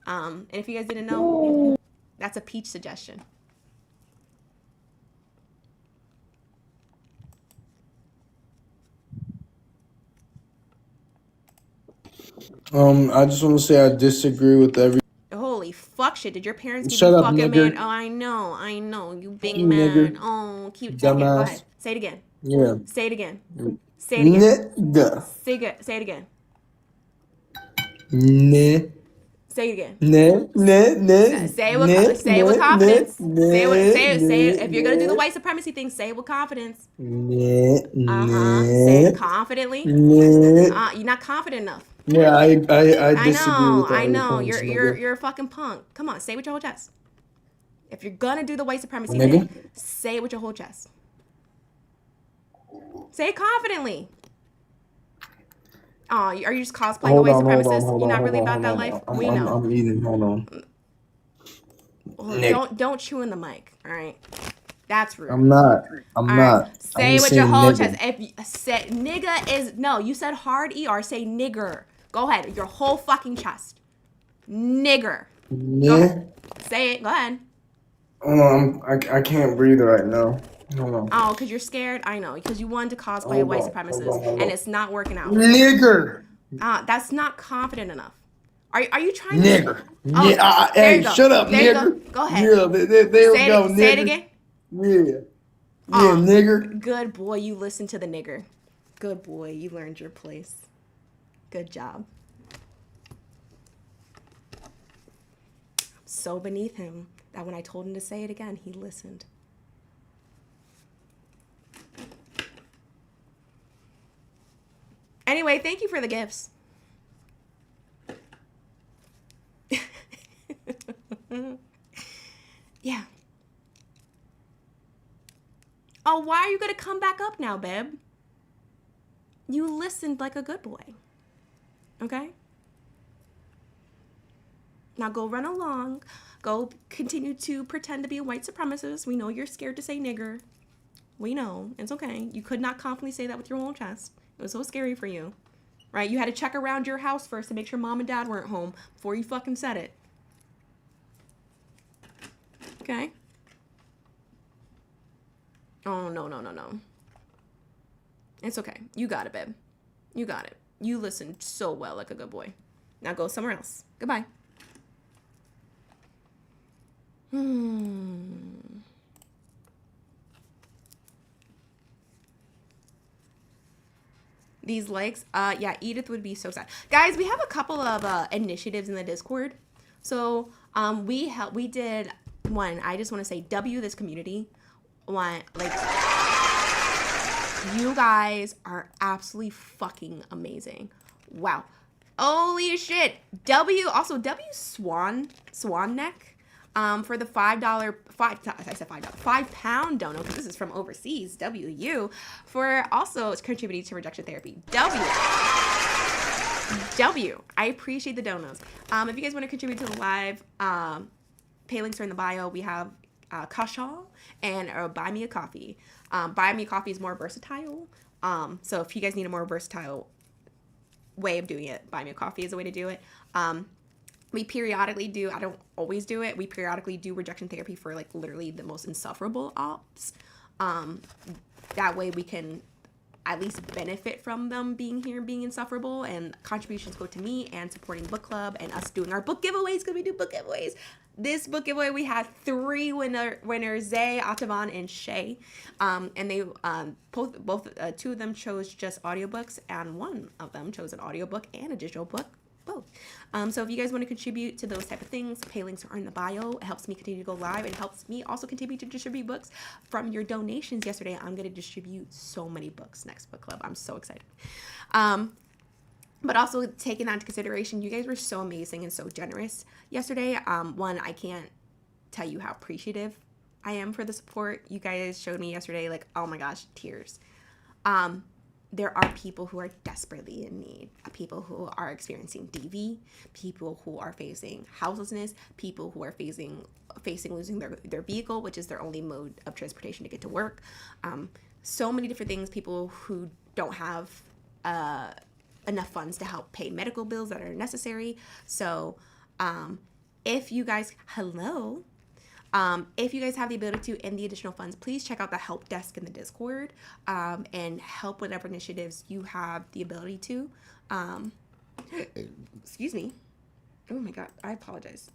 And if you guys didn't know, that's a Peach suggestion. I just want to say I disagree with every. Holy fuck shit. Did your parents give Shut you up, fucking nigger. man? Oh, I know. You big You man. nigger. Oh, keep talking. Go Dumbass. ahead. Say it again. Yeah. Say it again. Say it again. Nigga. Say it again. Ne. Say it again. Ne. Say it with confidence. Say it. If you're gonna do the white supremacy thing, say it with confidence. Say it confidently. You're not confident enough. Yeah, I disagree with all I your know. points, You're nigga. a fucking punk. Come on, say it with your whole chest. If you're gonna do the white supremacy Nigga. thing, say it with your whole chest. Say it confidently. Oh, are you just cosplaying a white supremacist? You're not really about that life? We know. I'm eating. Hold on. Well, don't chew in the mic, all right? That's rude. I'm not. All not. right. Say it with your whole nigga. chest. If you say nigga is no, you said hard ER. Say nigger. Go ahead. Your whole fucking chest. Nigger. Go Ne. ahead. Say it. Go ahead. Hold on. I can't breathe right now. Hold on. Oh, because you're scared? I know. Because you wanted to cosplay a white supremacist and it's not working out. Nigger. That's not confident enough. Are you trying Nigger. Oh, Yeah. there Hey, you go. shut up, There you nigger. go. Go ahead. Yeah, there we go, nigger. Say it again. Yeah. Aw. Nigger. Good boy, you listened to the nigger. Good boy, you learned your place. Good job. So beneath him that when I told him to say it again, he listened. Anyway, thank you for the gifts. Yeah. Oh, why are you gonna come back up now, babe? You listened like a good boy. Okay? Now go run along. Go continue to pretend to be a white supremacist. We know you're scared to say nigger. We know. It's okay. You could not confidently say that with your whole chest. It was so scary for you. Right? You had to check around your house first to make sure mom and dad weren't home before you fucking said it. Okay? Oh, no. It's okay. You got it, babe. You got it. You listened so well like a good boy. Now go somewhere else. Goodbye. These likes, yeah, Edith would be so sad. Guys, we have a couple of initiatives in the Discord. So we did one. I just want to say this community. One, like, you guys are absolutely fucking amazing. Wow. Holy shit. W Swan Neck. For the £5 donor, because this is from overseas, WU, for also contributing to rejection therapy. W, I appreciate the donos. If you guys want to contribute to the live, pay links are in the bio. We have Kasha and Buy Me a Coffee. Buy Me a Coffee is more versatile. So if you guys need a more versatile way of doing it, Buy Me a Coffee is a way to do it. We periodically do, I don't always do it, we periodically do rejection therapy for like literally the most insufferable ops. That way we can at least benefit from them being here and being insufferable. And contributions go to me and supporting book club and us doing our book giveaways, because we do book giveaways. This book giveaway, we had 3 winners, Zay, Atavan, and Shay. And they both 2 of them chose just audiobooks, and 1 of them chose an audiobook and a digital book. Both. So if you guys want to contribute to those type of things, pay links are in the bio. It helps me continue to go live. It helps me also continue to distribute books. From your donations yesterday, I'm going to distribute so many books next book club. I'm so excited. But also taking that into consideration, you guys were so amazing and so generous yesterday. One, I can't tell you how appreciative I am for the support you guys showed me yesterday. Like, oh my gosh, tears. There are people who are desperately in need, people who are experiencing DV, people who are facing houselessness, people who are facing losing their vehicle, which is their only mode of transportation to get to work. So many different things, people who don't have enough funds to help pay medical bills that are necessary. So if you guys, if you guys have the ability to and the additional funds, please check out the help desk in the Discord and help whatever initiatives you have the ability to. Excuse me. Oh my God, I apologize.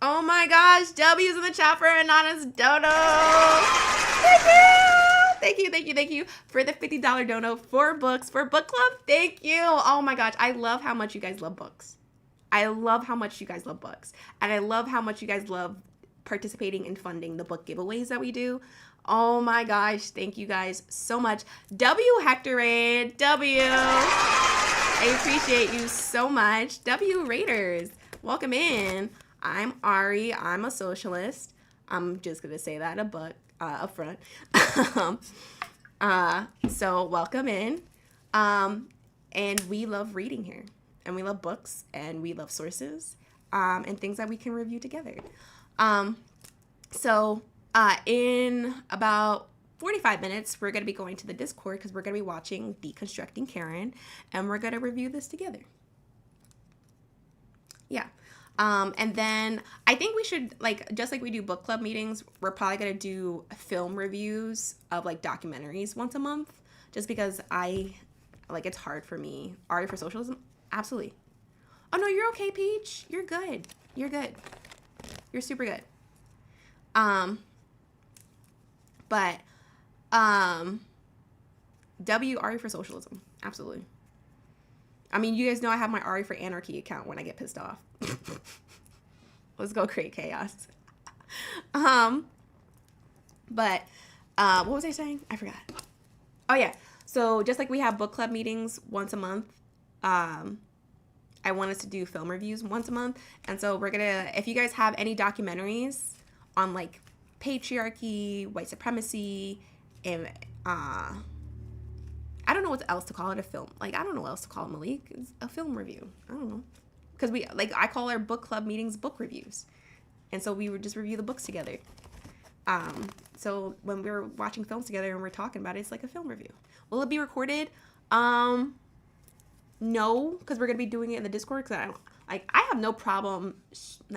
Oh my gosh, W's in the chat for Anonymous Dono. Thank you for the $50 dono for books, for book club. Thank you. Oh my gosh, I love how much you guys love books. I love how much you guys love books. And I love how much you guys love participating in funding the book giveaways that we do. Oh my gosh, thank you guys so much. W Hectorade, W. I appreciate you so much. W Raiders, welcome in. I'm Ari, I'm a socialist. I'm just gonna say that up front. So welcome in. And we love reading here. And we love books, and we love sources, and things that we can review together. So in about 45 minutes, we're going to be going to the Discord because we're going to be watching Deconstructing Karen, and we're going to review this together. Yeah. And then I think we should, like, just like we do book club meetings, we're probably going to do film reviews of, like, documentaries once a month, just because it's hard for me. Ari for Socialism? Absolutely. Oh, no, you're okay, Peach. You're good. You're good. You're super good. W Ari for Socialism. Absolutely. I mean, you guys know I have my Ari for Anarchy account when I get pissed off. Let's go create chaos. What was I saying? I forgot. Oh, yeah. So just like we have book club meetings once a month, I want us to do film reviews once a month. And so we're gonna, if you guys have any documentaries on like patriarchy, white supremacy, and I don't know what else to call it, a film. Like, I don't know what else to call it, Malik. It's a film review. I don't know. Because I call our book club meetings book reviews. And so we would just review the books together. So when we're watching films together and we're talking about it, it's like a film review. Will it be recorded? No, because we're gonna be doing it in the Discord. Because I have no problem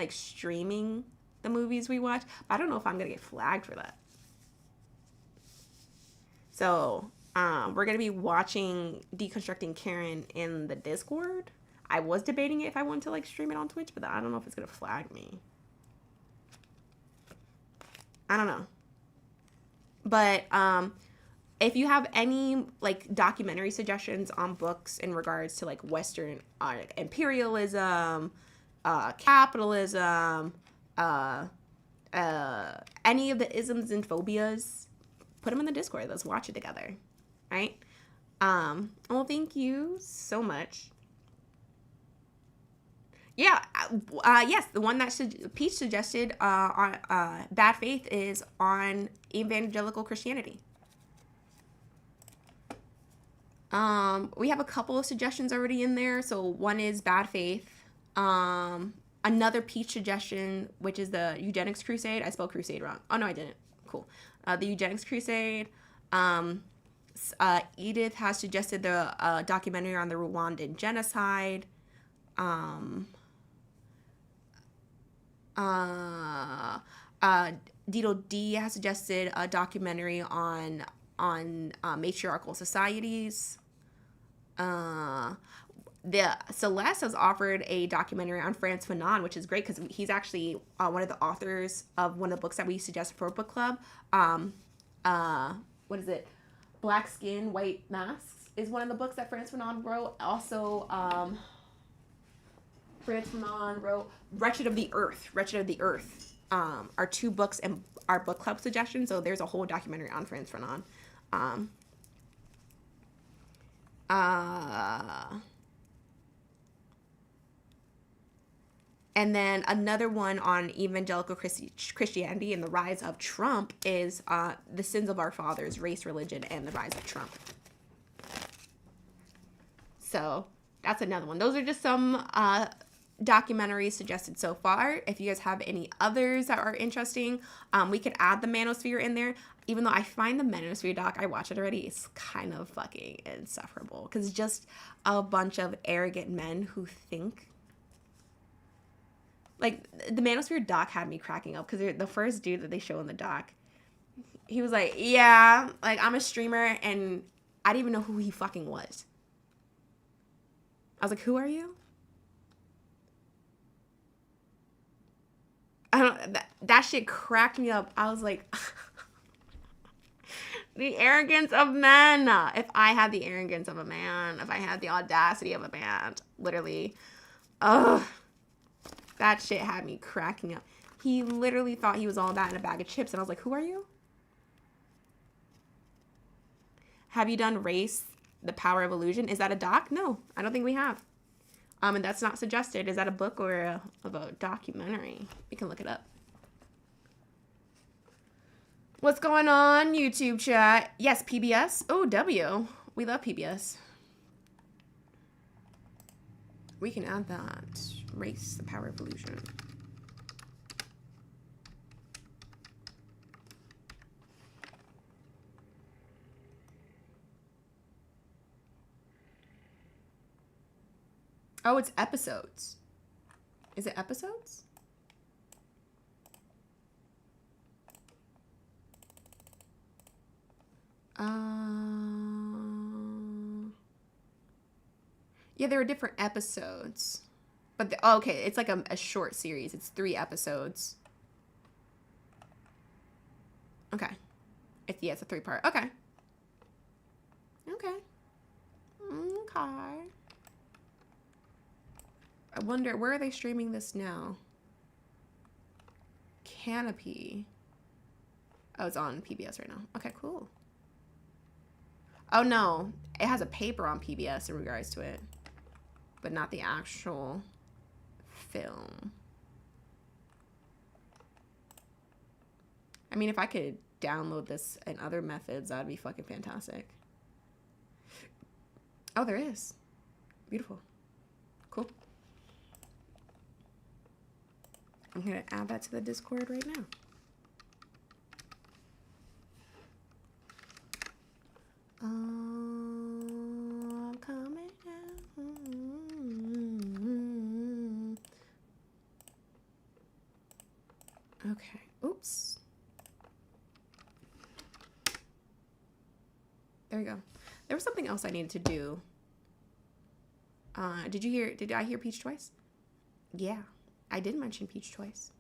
streaming the movies we watch. But I don't know if I'm gonna get flagged for that. So we're gonna be watching Deconstructing Karen in the Discord. I was debating if I wanted to stream it on Twitch, but I don't know if it's gonna flag me. I don't know. But if you have any documentary suggestions on books in regards to Western imperialism, capitalism, any of the isms and phobias, put them in the Discord. Let's watch it together, right? Well, thank you so much. Yeah, yes, the one that Peach suggested on Bad Faith is on evangelical Christianity. We have a couple of suggestions already in there. So one is Bad Faith. Another Peach suggestion, which is the Eugenics Crusade. I spelled crusade wrong. Oh, no, I didn't. Cool. The Eugenics Crusade. Edith has suggested the documentary on the Rwandan genocide. Dido D has suggested a documentary on matriarchal societies. The Celeste has offered a documentary on Frantz Fanon, which is great because he's actually one of the authors of one of the books that we suggested for book club. What is it? Black Skin, White Masks is one of the books that Frantz Fanon wrote. Also, Frantz Fanon wrote Wretched of the Earth. Wretched of the Earth are two books and our book club suggestions. So there's a whole documentary on Frantz Fanon. And then another one on evangelical Christianity and the rise of Trump is The Sins of Our Fathers, Race, Religion, and the Rise of Trump. So that's another one. Those are just some documentaries suggested so far. If you guys have any others that are interesting, we could add the Manosphere in there. Even though I find the Manosphere doc, I watch it already, it's kind of fucking insufferable. Because it's just a bunch of arrogant men who think... Like, the Manosphere doc had me cracking up because the first dude that they show in the doc, he was like, yeah, like, I'm a streamer, and I didn't even know who he fucking was. I was like, who are you? I don't, that shit cracked me up. I was like, the arrogance of men. If I had the arrogance of a man, if I had the audacity of a man, literally, ugh. That shit had me cracking up. He literally thought he was all that in a bag of chips. And I was like, who are you? Have you done Race, The Power of Illusion? Is that a doc? No, I don't think we have. And that's not suggested. Is that a book or a documentary? We can look it up. What's going on, YouTube chat? Yes, PBS. Oh, W. We love PBS. We can add that. Race, The Power of Illusion. Oh, it's episodes. Is it episodes? Yeah, there are different episodes. But, okay, it's like a short series. It's 3 episodes. Okay. It's a 3-part. Okay. Okay. Okay. I wonder, where are they streaming this now? Canopy. Oh, it's on PBS right now. Okay, cool. Oh, no. It has a paper on PBS in regards to it. But not the actual... film. I mean, if I could download this and other methods, that'd be fucking fantastic. Oh, there is. Beautiful. Cool. I'm gonna add that to the Discord right now. I'm coming out. Okay. Oops. There we go. There was something else I needed to do. Did I hear Peach twice? Yeah, I did mention Peach twice.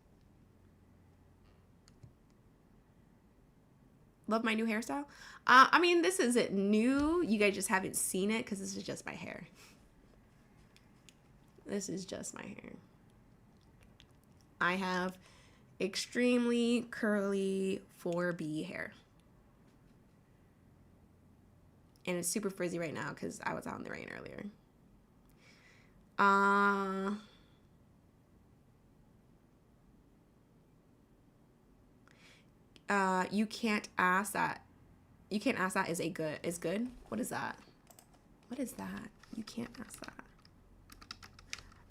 Love my new hairstyle. I mean, this isn't new. You guys just haven't seen it because this is just my hair. This is just my hair. I have extremely curly 4B hair. And it's super frizzy right now because I was out in the rain earlier. You can't ask that. You can't ask that is good? What is that? What is that? You can't ask that.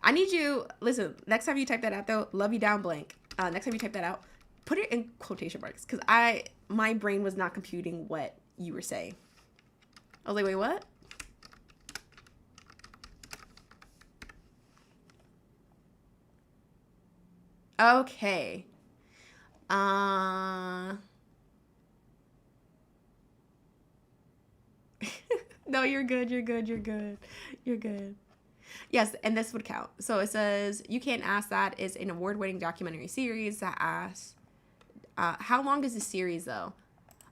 I need you, listen, next time you type that out though, love you down blank. Next time you type that out, put it in quotation marks because my brain was not computing what you were saying. I was like, wait, what? Okay. No, you're good. You're good. You're good. You're good. Yes, and this would count. So it says You Can't Ask That is an award-winning documentary series that asks, how long is the series though?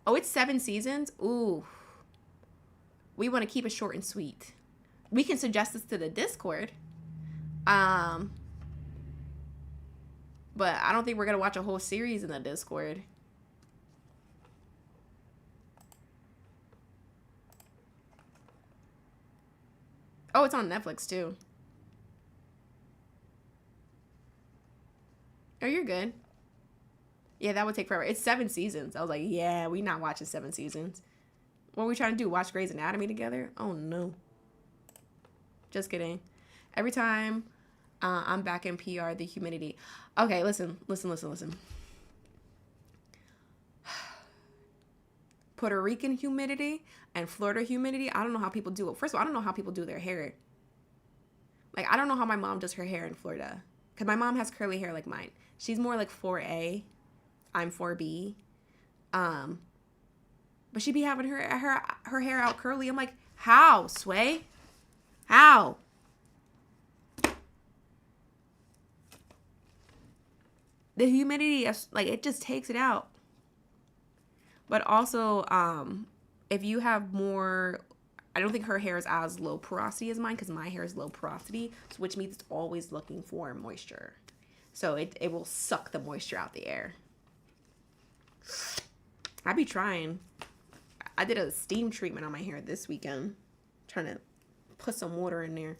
Oh, it's 7 seasons. Ooh, we want to keep it short and sweet. We can suggest this to the Discord. But I don't think we're gonna watch a whole series in the Discord. Oh, it's on Netflix too. Oh, you're good. Yeah, that would take forever. It's 7 seasons. I was like, yeah, we not watching 7 seasons. What are we trying to do? Watch Grey's Anatomy together? Oh, no. Just kidding. Every time I'm back in PR, the humidity. Okay, listen. Puerto Rican humidity and Florida humidity. I don't know how people do it. First of all, I don't know how people do their hair. Like, I don't know how my mom does her hair in Florida. Because my mom has curly hair like mine. She's more like 4A. I'm 4B. But she be having her hair out curly. I'm like, how, Sway? How? The humidity, like, it just takes it out. But also, if you have more, I don't think her hair is as low porosity as mine because my hair is low porosity, which means it's always looking for moisture. So it will suck the moisture out the air. I be trying. I did a steam treatment on my hair this weekend. Trying to put some water in there.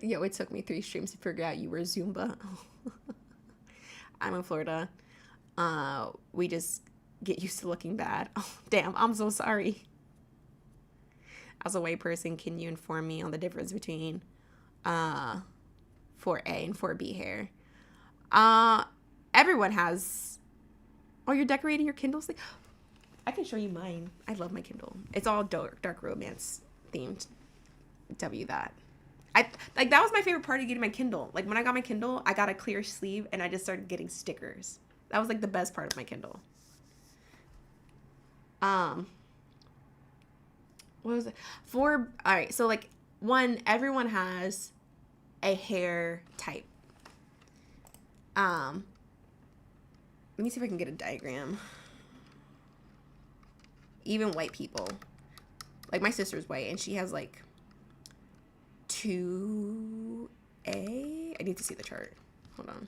Yo, it took me 3 streams to figure out you were Zumba. I'm in Florida. We just get used to looking bad. Oh, damn, I'm so sorry. As a white person, can you inform me on the difference between 4A and 4B hair? Everyone has... Oh, you're decorating your Kindle sleeve? I can show you mine. I love my Kindle. It's all dark romance themed. W that. Like, that was my favorite part of getting my Kindle. Like, when I got my Kindle, I got a clear sleeve and I just started getting stickers. That was like the best part of my Kindle. What was it? All right, so like, everyone has a hair type. Let me see if I can get a diagram. Even white people. Like, my sister's white and she has like 2A. I need to see the chart. Hold on.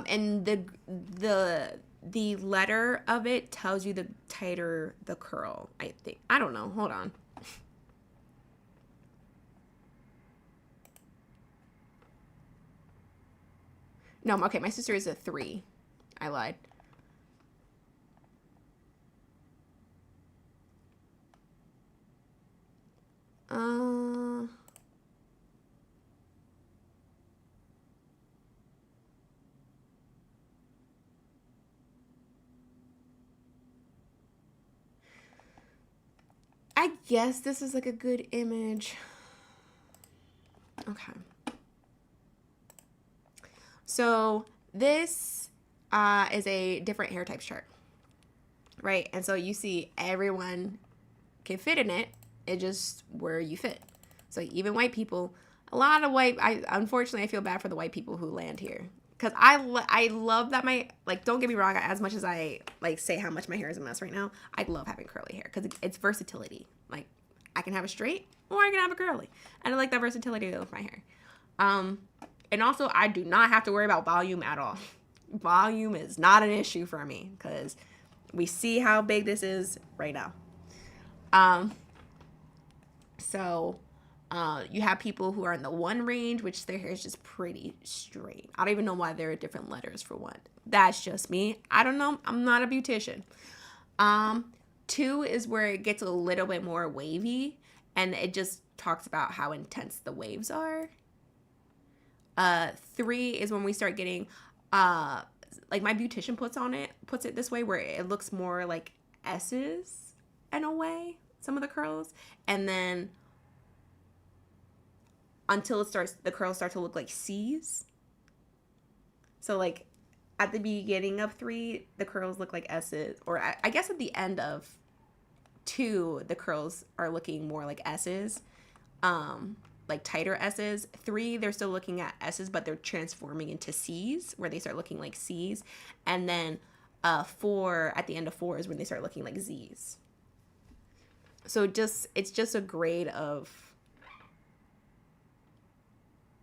And the letter of it tells you the tighter the curl, I think. I don't know. Hold on. No, okay, my sister is a 3. I lied. I guess this is like a good image. Okay. So this is a different hair type chart, right? And so you see everyone can fit in it. It's just where you fit. So even white people, a lot of unfortunately, I feel bad for the white people who land here. Because I love that don't get me wrong, as much as I say how much my hair is a mess right now, I love having curly hair because it's versatility. Like, I can have a straight or I can have a curly. And I like that versatility with my hair. And also, I do not have to worry about volume at all. Volume is not an issue for me because we see how big this is right now. So you have people who are in the 1 range, which their hair is just pretty straight. I don't even know why there are different letters for 1. That's just me. I don't know. I'm not a beautician. 2 is where it gets a little bit more wavy, and it just talks about how intense the waves are. 3 is when we start getting like my beautician puts it this way where it looks more like S's in a way, some of the curls, and then until the curls start to look like C's. So like at the beginning of 3, the curls look like S's, or I guess at the end of 2, the curls are looking more like S's, like tighter S's. 3, they're still looking at S's, but they're transforming into C's, where they start looking like C's. And then 4, at the end of 4 is when they start looking like Z's. So it's just a grade of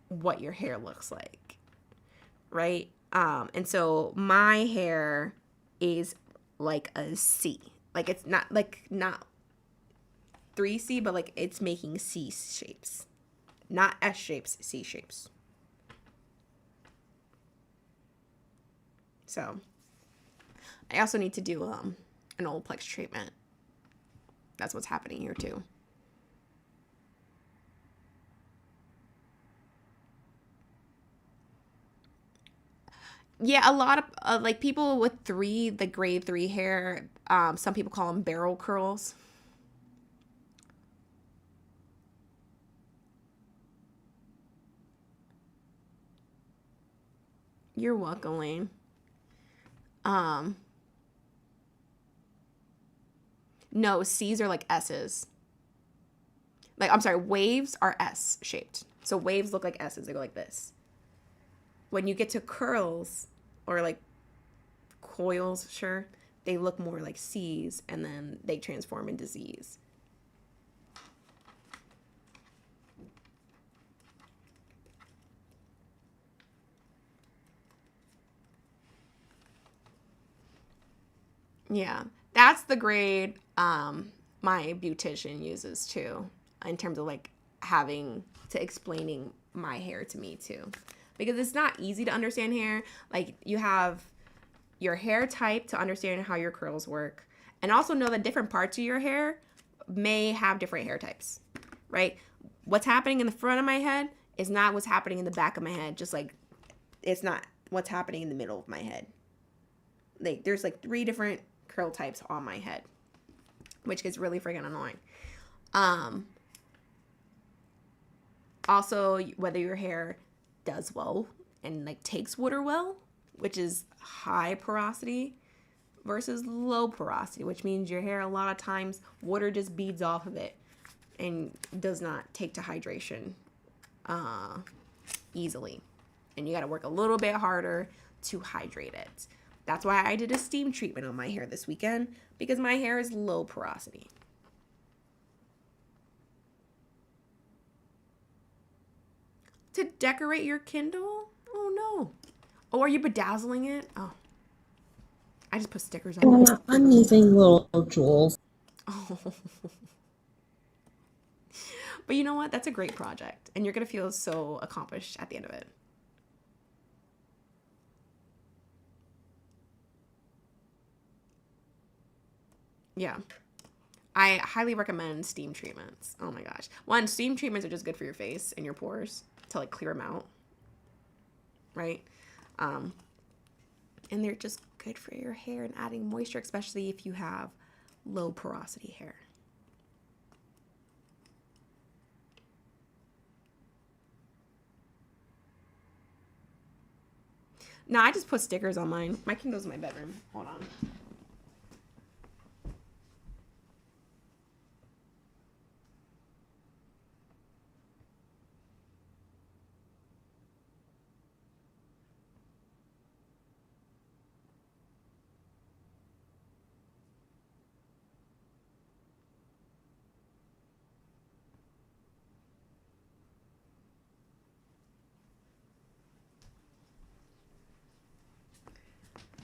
what your hair looks like, right? And so my hair is like a C. Like it's not 3C, but like it's making C shapes. Not S shapes, C shapes. So I also need to do an Olaplex treatment. That's what's happening here too. Yeah, a lot of like people with the grade 3 hair, some people call them barrel curls. You're welcome, Lane. No, C's are like S's. Like, I'm sorry, waves are S shaped. So waves look like S's. They go like this. When you get to curls or like coils, sure, they look more like C's, and then they transform into Z's. Yeah, that's the grade my beautician uses too, in terms of like having to explaining my hair to me too, because it's not easy to understand hair. Like you have your hair type to understand how your curls work, and also know that different parts of your hair may have different hair types, right? What's happening in the front of my head is not what's happening in the back of my head, just like it's not what's happening in the middle of my head. Like there's like 3 different curl types on my head, which gets really freaking annoying. Also, whether your hair does well and like takes water well, which is high porosity, versus low porosity, which means your hair a lot of times water just beads off of it and does not take to hydration easily, and you got to work a little bit harder to hydrate it. That's why I did a steam treatment on my hair this weekend, because my hair is low porosity. To decorate your Kindle? Oh no. Oh, are you bedazzling it? Oh. I just put stickers on it. I'm using little jewels. Oh. But you know what? That's a great project, and you're going to feel so accomplished at the end of it. Yeah. I highly recommend steam treatments. Oh my gosh. One, steam treatments are just good for your face and your pores to like clear them out. Right? And they're just good for your hair and adding moisture, especially if you have low porosity hair. No, I just put stickers on mine. My Kindle's in my bedroom. Hold on.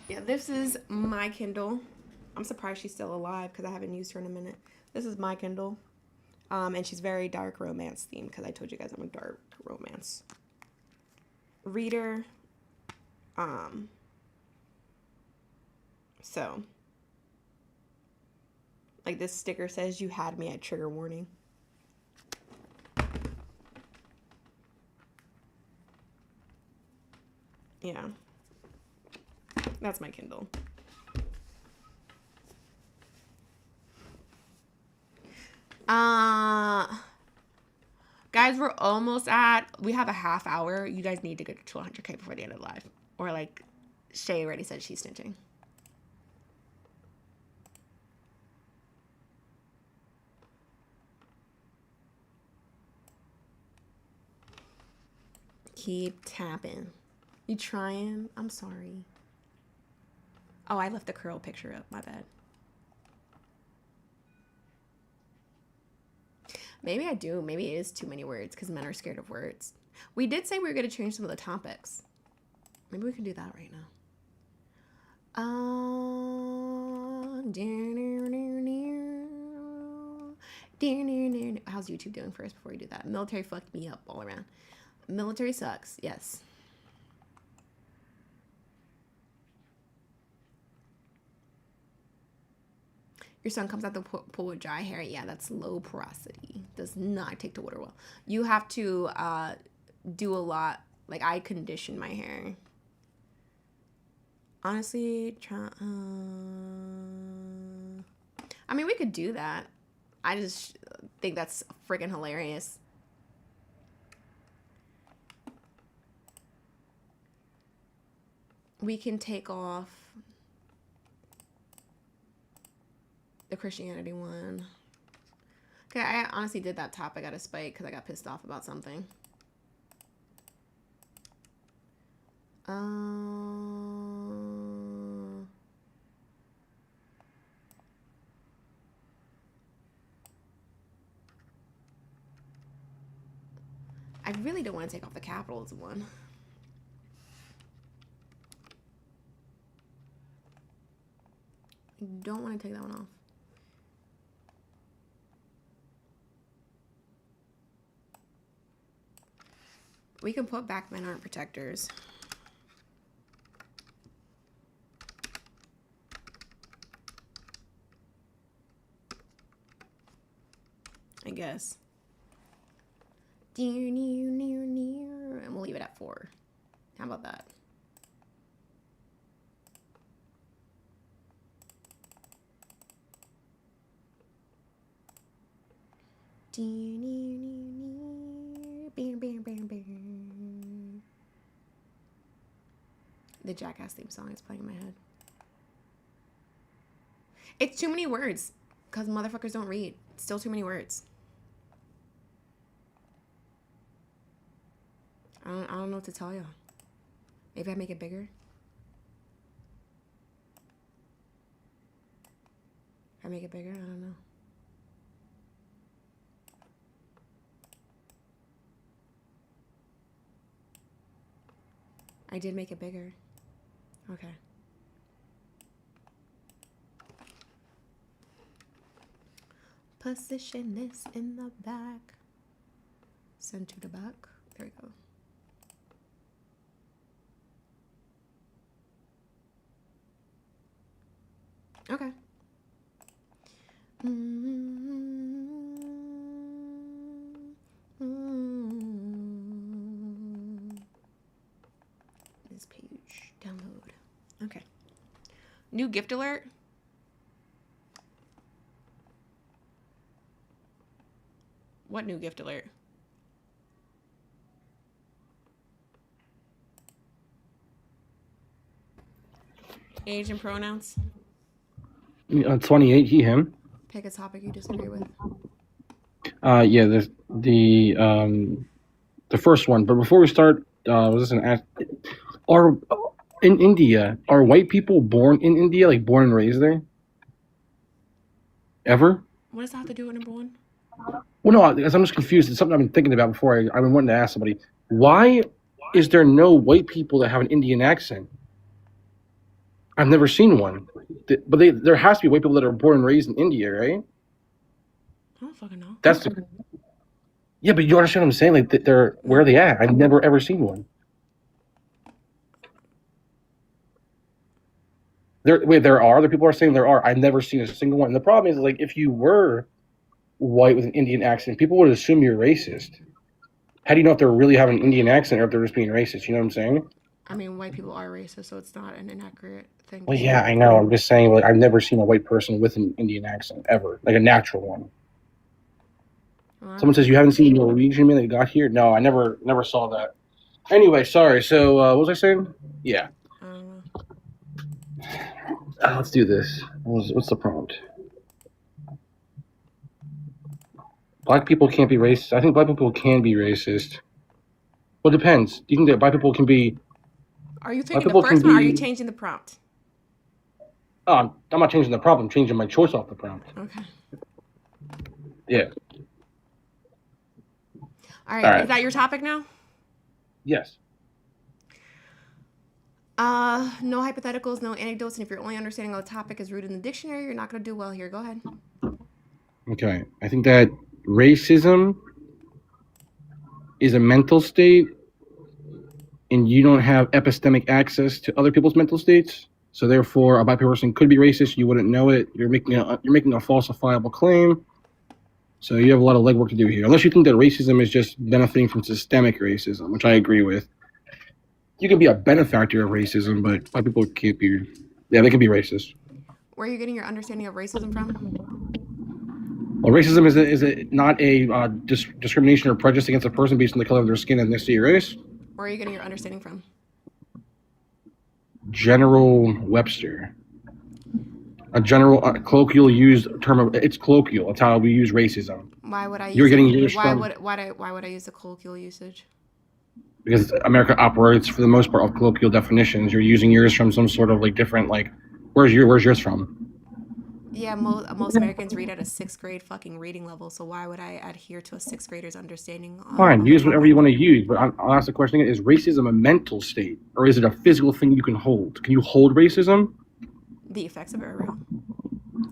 Yeah, this is my Kindle. I'm surprised she's still alive because I haven't used her in a minute. This is my Kindle. And she's very dark romance themed because I told you guys I'm a dark romance reader. So, like this sticker says, you had me at trigger warning. Yeah. That's my Kindle. Guys, we're almost at. We have a half hour. You guys need to get to 100K before the end of the live, or like Shay already said, she's snitching. Keep tapping. You trying? I'm sorry. Oh, I left the curl picture up. My bad. Maybe I do. Maybe it is too many words because men are scared of words. We did say we were going to change some of the topics. Maybe we can do that right now. How's YouTube doing first before we do that? Military fucked me up all around. Military sucks. Yes. Your son comes out the pool with dry hair. Yeah, that's low porosity. Does not take to water well. You have to do a lot. Like, I condition my hair. Honestly, I mean, we could do that. I just think that's freaking hilarious. We can take off the Christianity one. Okay, I honestly did that topic out of spite because I got pissed off about something. I really don't want to take off the capitalism one. I don't want to take that one off. We can put back men aren't protectors. I guess. And we'll leave it at 4. How about that? The Jackass theme song is playing in my head. It's too many words because motherfuckers don't read. It's still too many words. I don't know what to tell you. Maybe I make it bigger. I make it bigger? I don't know. I did make it bigger. Okay. Position this in the back. Send to the back. There we go. Okay. This page. Download. Okay. New gift alert. What new gift alert? Age and pronouns. 28, he, him. Pick a topic you disagree with. Yeah, the first one. But before we start, was this an act? Are in India, are white people born in India, like born and raised there? Ever? What does that have to do with number 1? Well, no, because I'm just confused. It's something I've been thinking about before. I've been wanting to ask somebody. Why is there no white people that have an Indian accent? I've never seen one. But there has to be white people that are born and raised in India, right? I don't fucking know. Yeah, but you understand what I'm saying? Like, where are they at? I've never ever seen one. There are other people are saying there are. I've never seen a single one. And the problem is, like, if you were white with an Indian accent, people would assume you're racist. How do you know if they're really having an Indian accent or if they're just being racist? You know what I'm saying? I mean, white people are racist, so it's not an inaccurate thing. Well, yeah, I know. I'm just saying, like, I've never seen a white person with an Indian accent ever, like a natural one. Well, Someone says you haven't seen Norwegian man that got here. No, I never saw that. Anyway, sorry. So, what was I saying? Yeah. I don't know. Let's do this. What's the prompt? Black people can't be racist. I think black people can be racist. Well, it depends. Do you think that black people can be? Are you taking the people first can one or are you be- changing the prompt? Oh, I'm not changing the prompt. I'm changing my choice off the prompt. Okay. Yeah. All right. All right. Is that your topic now? Yes. No hypotheticals, no anecdotes, and if your only understanding of the topic is rooted in the dictionary, you're not going to do well here. Go ahead. Okay. I think that racism is a mental state, and you don't have epistemic access to other people's mental states. So therefore, a black person could be racist. You wouldn't know it. You're making a falsifiable claim. So you have a lot of legwork to do here. Unless you think that racism is just benefiting from systemic racism, which I agree with. You can be a benefactor of racism, but white people can't be. Yeah, they can be racist. Where are you getting your understanding of racism from? Well, racism is not a discrimination or prejudice against a person based on the color of their skin, ethnicity, or race? Where are you getting your understanding from? General Webster. A general colloquial used term. It's colloquial. It's how we use racism. Why would I use You're getting it? yours Why from- would I use the colloquial usage? Because America operates for the most part of colloquial definitions. You're using yours from some sort of like different like. Where's yours from? Yeah, most Americans read at a 6th grade fucking reading level, so why would I adhere to a 6th grader's understanding? Fine, use whatever you want to use, but I'll ask the question again: is racism a mental state, or is it a physical thing you can hold? Can you hold racism? The effects of it are real.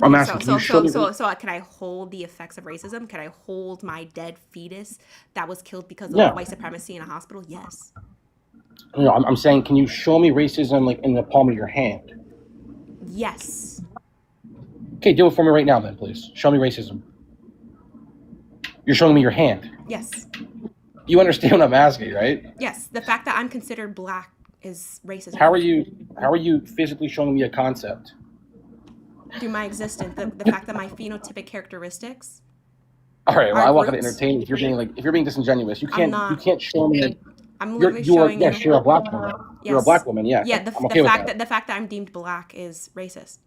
I'm asking. So, can you show me- can I hold the effects of racism? Can I hold my dead fetus that was killed because of Yeah. white supremacy in a hospital? Yes. No, I'm saying, can you show me racism like in the palm of your hand? Yes. Okay, do it for me right now, then, please. Show me racism. You're showing me your hand. Yes. You understand what I'm asking, right? Yes. The fact that I'm considered black is racism. How are you physically showing me a concept? Through my existence, the fact that my phenotypic characteristics. All right, well, Our I'm not going to roots- entertain you if you're being disingenuous. You can't show me. I'm You're literally showing you. you're a black woman. You're a Yes. black woman. Yeah. Yeah. I'm okay with that. The fact that I'm deemed black is racist.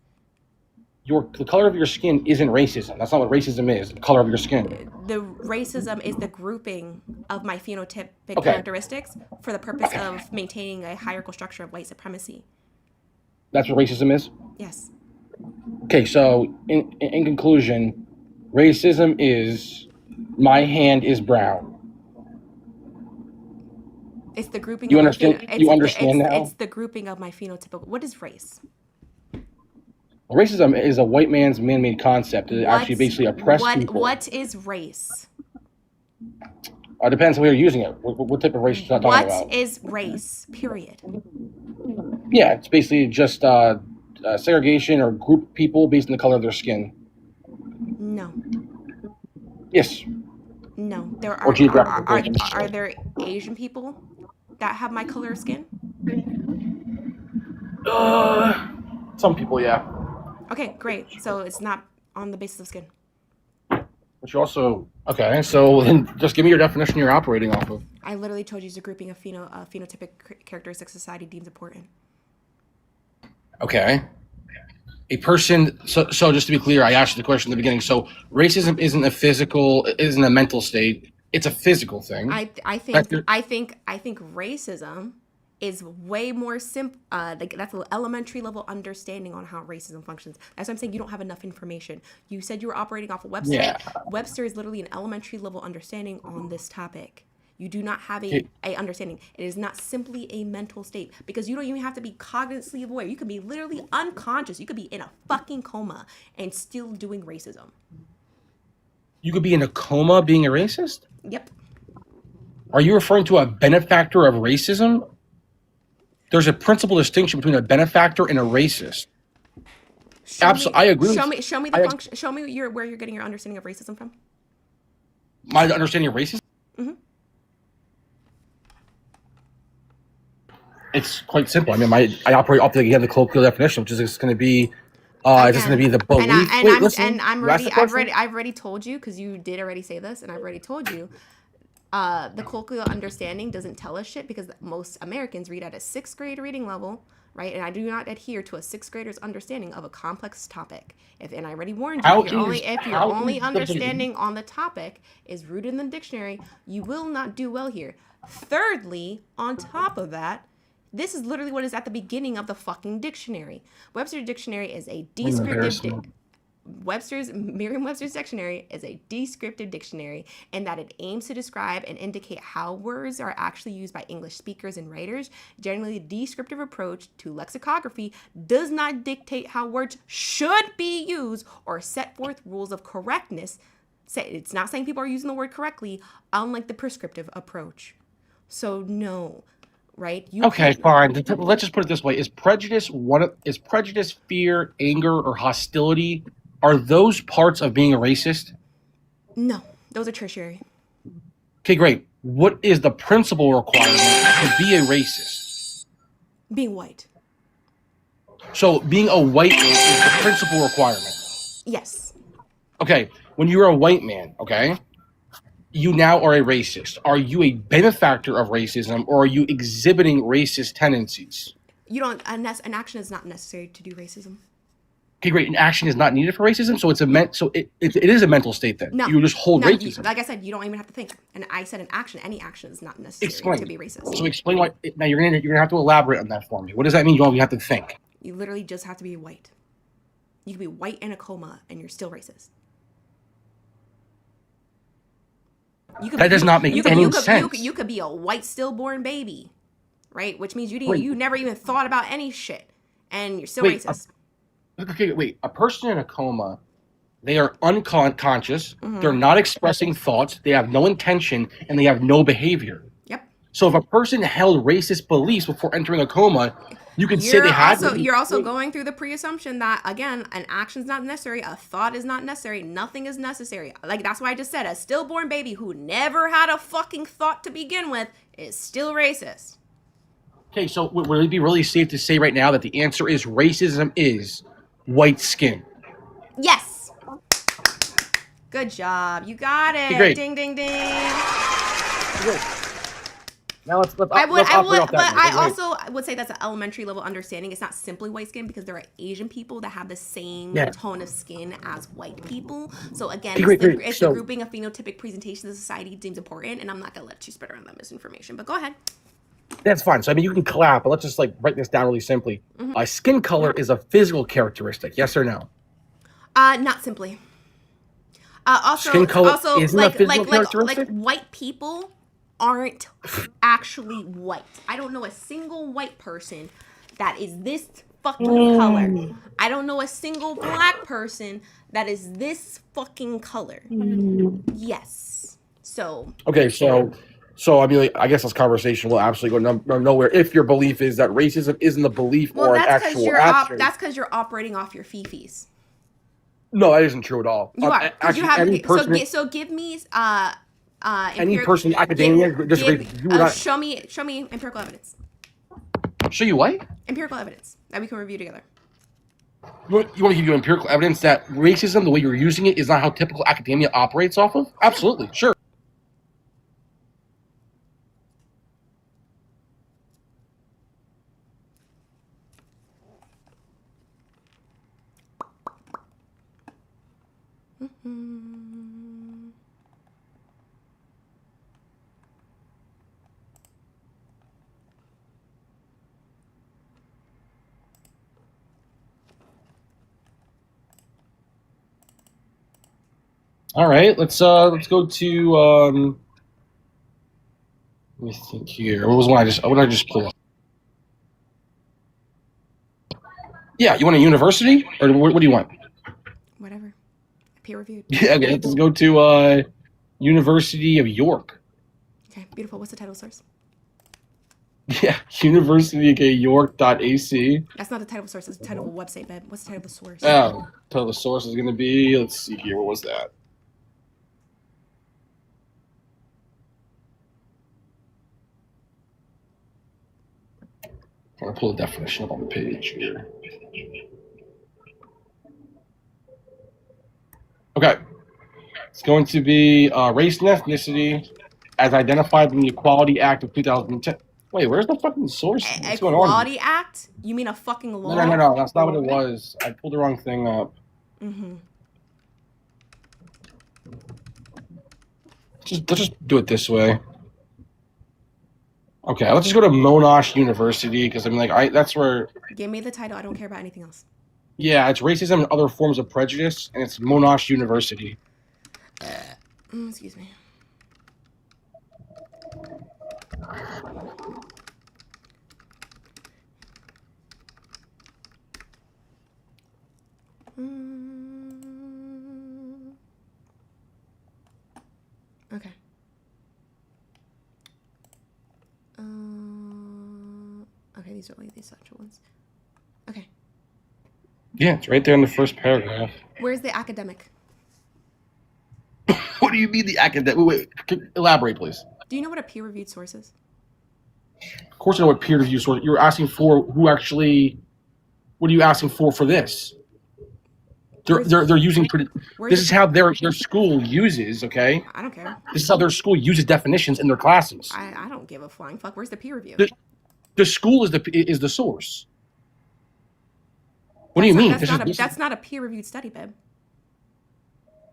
The color of your skin isn't racism. That's not what racism is. The color of your skin. The racism is the grouping of my phenotypic Okay. characteristics for the purpose of maintaining a hierarchical structure of white supremacy. That's what racism is. Yes. Okay, so in conclusion, racism is my hand is brown. It's the grouping. You of my understand- pheno- you understand now? It's the grouping of my phenotypical. What is race? Racism is a white man's man-made concept to actually basically oppress people. What is race? It depends on where you're using it. What type of race you're talking What about? is race? Period. Yeah, it's basically just segregation or group people based on the color of their skin. No. Yes. No. There Or are geographical regions. are there Asian people that have my color of skin? Some people, yeah. Okay, great. So it's not on the basis of skin. But you also okay. So then, just give me your definition you're operating off of. I literally told you it's a grouping of phenotypic characteristics society deems important. Okay. A person. So just to be clear, I asked you the question at the beginning. So racism isn't a mental state. It's a physical thing. I think racism is way more simple. Like that's an elementary level understanding on how racism functions. That's why I'm saying you don't have enough information. You said you were operating off of Webster. Yeah. Webster is literally an elementary level understanding on this topic. You do not have a understanding. It is not simply a mental state because you don't even have to be cognitively aware. You could be literally unconscious. You could be in a fucking coma and still doing racism. You could be in a coma being a racist? Yep. Are you referring to a benefactor of racism? There's a principal distinction between a benefactor and a racist. Absolutely, I agree. Show me the function. Show me where you're getting your understanding of racism from. My understanding of racism? Mm-hmm. It's quite simple. I mean, I operate off the colloquial definition, which is just going to be, it's just going to be the belief. I've already told you, because you did already say this, and I've already told you. The colloquial understanding doesn't tell us shit, because most Americans read at a 6th grade reading level, right? And I do not adhere to a 6th grader's understanding of a complex topic. And I already warned you, if your only understanding on the topic is rooted in the dictionary, you will not do well here. Thirdly, on top of that, this is literally what is at the beginning of the fucking dictionary. Webster's dictionary is a descriptive Merriam-Webster's dictionary is a descriptive dictionary, and that it aims to describe and indicate how words are actually used by English speakers and writers. Generally, the descriptive approach to lexicography does not dictate how words should be used or set forth rules of correctness. It's not saying people are using the word correctly, unlike the prescriptive approach. So no, right? Fine. Let's just put it this way: is prejudice fear, anger, or hostility? Are those parts of being a racist? No, those are tertiary. Okay, great. What is the principal requirement to be a racist? Being white. So being a white man is the principal requirement. Yes. Okay, when you're a white man, okay, you now are a racist. Are you a benefactor of racism, or are you exhibiting racist tendencies? An action is not necessary to do racism. Okay, great. An action is not needed for racism, so it is a mental state then. No, you just hold racism. Like I said, you don't even have to think. And I said any action is not necessary to be racist. So explain why. Now you're gonna have to elaborate on that for me. What does that mean? You have to think. You literally just have to be white. You can be white in a coma and you're still racist. That does not make any sense. You could be a white stillborn baby, right? Which means you never even thought about any shit, and you're still racist. A person in a coma, they are unconscious. Mm-hmm. They're not expressing thoughts. They have no intention, and they have no behavior. Yep. So if a person held racist beliefs before entering a coma, you could say they had. You're also going through the pre-assumption that, again, an action is not necessary, a thought is not necessary, nothing is necessary. Like, that's why I just said a stillborn baby who never had a fucking thought to begin with is still racist. Okay, so would it be really safe to say right now that the answer is racism is white skin? Yes. Good job. You got it. Great. Ding, ding, ding. Good. Now let's I also would say that's an elementary level understanding. It's not simply white skin, because there are Asian people that have the same tone of skin as white people. So again, it's the grouping of phenotypic presentation the society deems important, and I'm not gonna let you spread around that misinformation. But go ahead. That's fine. So I mean, you can clap, but let's just write this down really simply. Mm-hmm. Skin color is a physical characteristic. Yes or no? Not simply. Also, skin color isn't a physical characteristic. Like white people aren't actually white. I don't know a single white person that is this fucking color. I don't know a single black person that is this fucking color. Yes. So. Okay, so I mean, I guess this conversation will absolutely go nowhere if your belief is that racism isn't a belief or an actual action. That's because you're operating off your fifis. No, that isn't true at all. You are. Actually, you have, any person, so give me any person in academia disagree. Show me empirical evidence. Show you what? Empirical evidence that we can review together. You want to give you empirical evidence that racism, the way you're using it, is not how typical academia operates off of? Absolutely, sure. All right, let's go to let me think here. What did I just pull up? Yeah, you want a university, or what do you want? Whatever. Peer reviewed. Yeah, okay, let's go to University of York. Okay, beautiful. What's the title source? Yeah, university.york.ac. That's not the title source. It's the title of the website, babe. What's the title of the source? Oh, title of the source is going to be, let's see here. What was that? I'll pull the definition up on the page here. Okay. It's going to be race and ethnicity as identified in the Equality Act of 2010. Wait, where's the fucking source? What's going on? Equality Act? You mean a fucking law? No. That's not what it was. I pulled the wrong thing up. Mm-hmm. Let's just do it this way. Okay, let's just go to Monash University because that's where. Give me the title. I don't care about anything else. Yeah, it's racism and other forms of prejudice, and it's Monash University. Excuse me. Okay. Okay, these are like these actual ones. Okay. Yeah, it's right there in the first paragraph. Where's the academic? What do you mean the academic? Wait, elaborate, please. Do you know what a peer-reviewed source is? Of course I know what peer review source. You're asking for who actually. What are you asking for this? They're using. This is how their school uses. Okay. I don't care. This is how their school uses definitions in their classes. I don't give a flying fuck. Where's the peer review? The school is the source. What do you mean? That's not a peer-reviewed study, babe.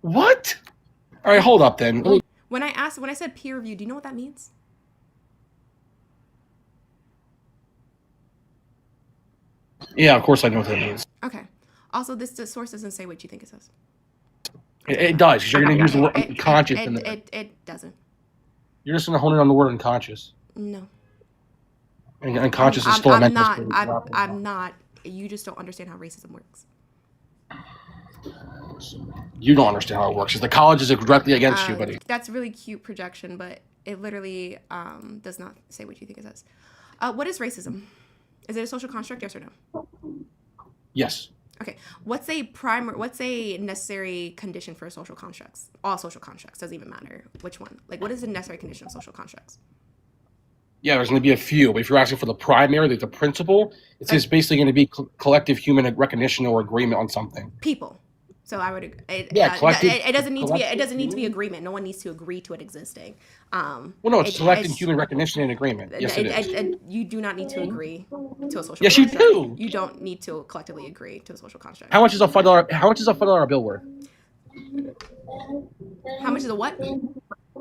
What? All right, hold up then. When I said peer review, do you know what that means? Yeah, of course I know what that means. Okay. Also, this source doesn't say what you think it says. It does, because you're going to use the word unconscious in there. It doesn't. You're just going to hone in on the word unconscious. No. And unconscious is still a mental state. I'm not. You just don't understand how racism works. You don't understand how it works. Because the college is directly against you, buddy. That's really cute projection, but it literally does not say what you think it says. What is racism? Is it a social construct? Yes or no? Yes. Okay. What's a necessary condition for social constructs? All social constructs, doesn't even matter which one. Like, what is a necessary condition of social constructs? Yeah, there's going to be a few, but if you're asking for the primary, like the principle, it's just basically going to be collective human recognition or agreement on something. People. So I would. It doesn't need to be. It doesn't need to be agreement. No one needs to agree to it existing. Well, no, it's collective human recognition and agreement. Yes, it is. You do not need to agree to a social. Yes, construct. you do. You don't need to collectively agree to a social construct. How much is a $5? How much is a $5 bill worth? How much is a what?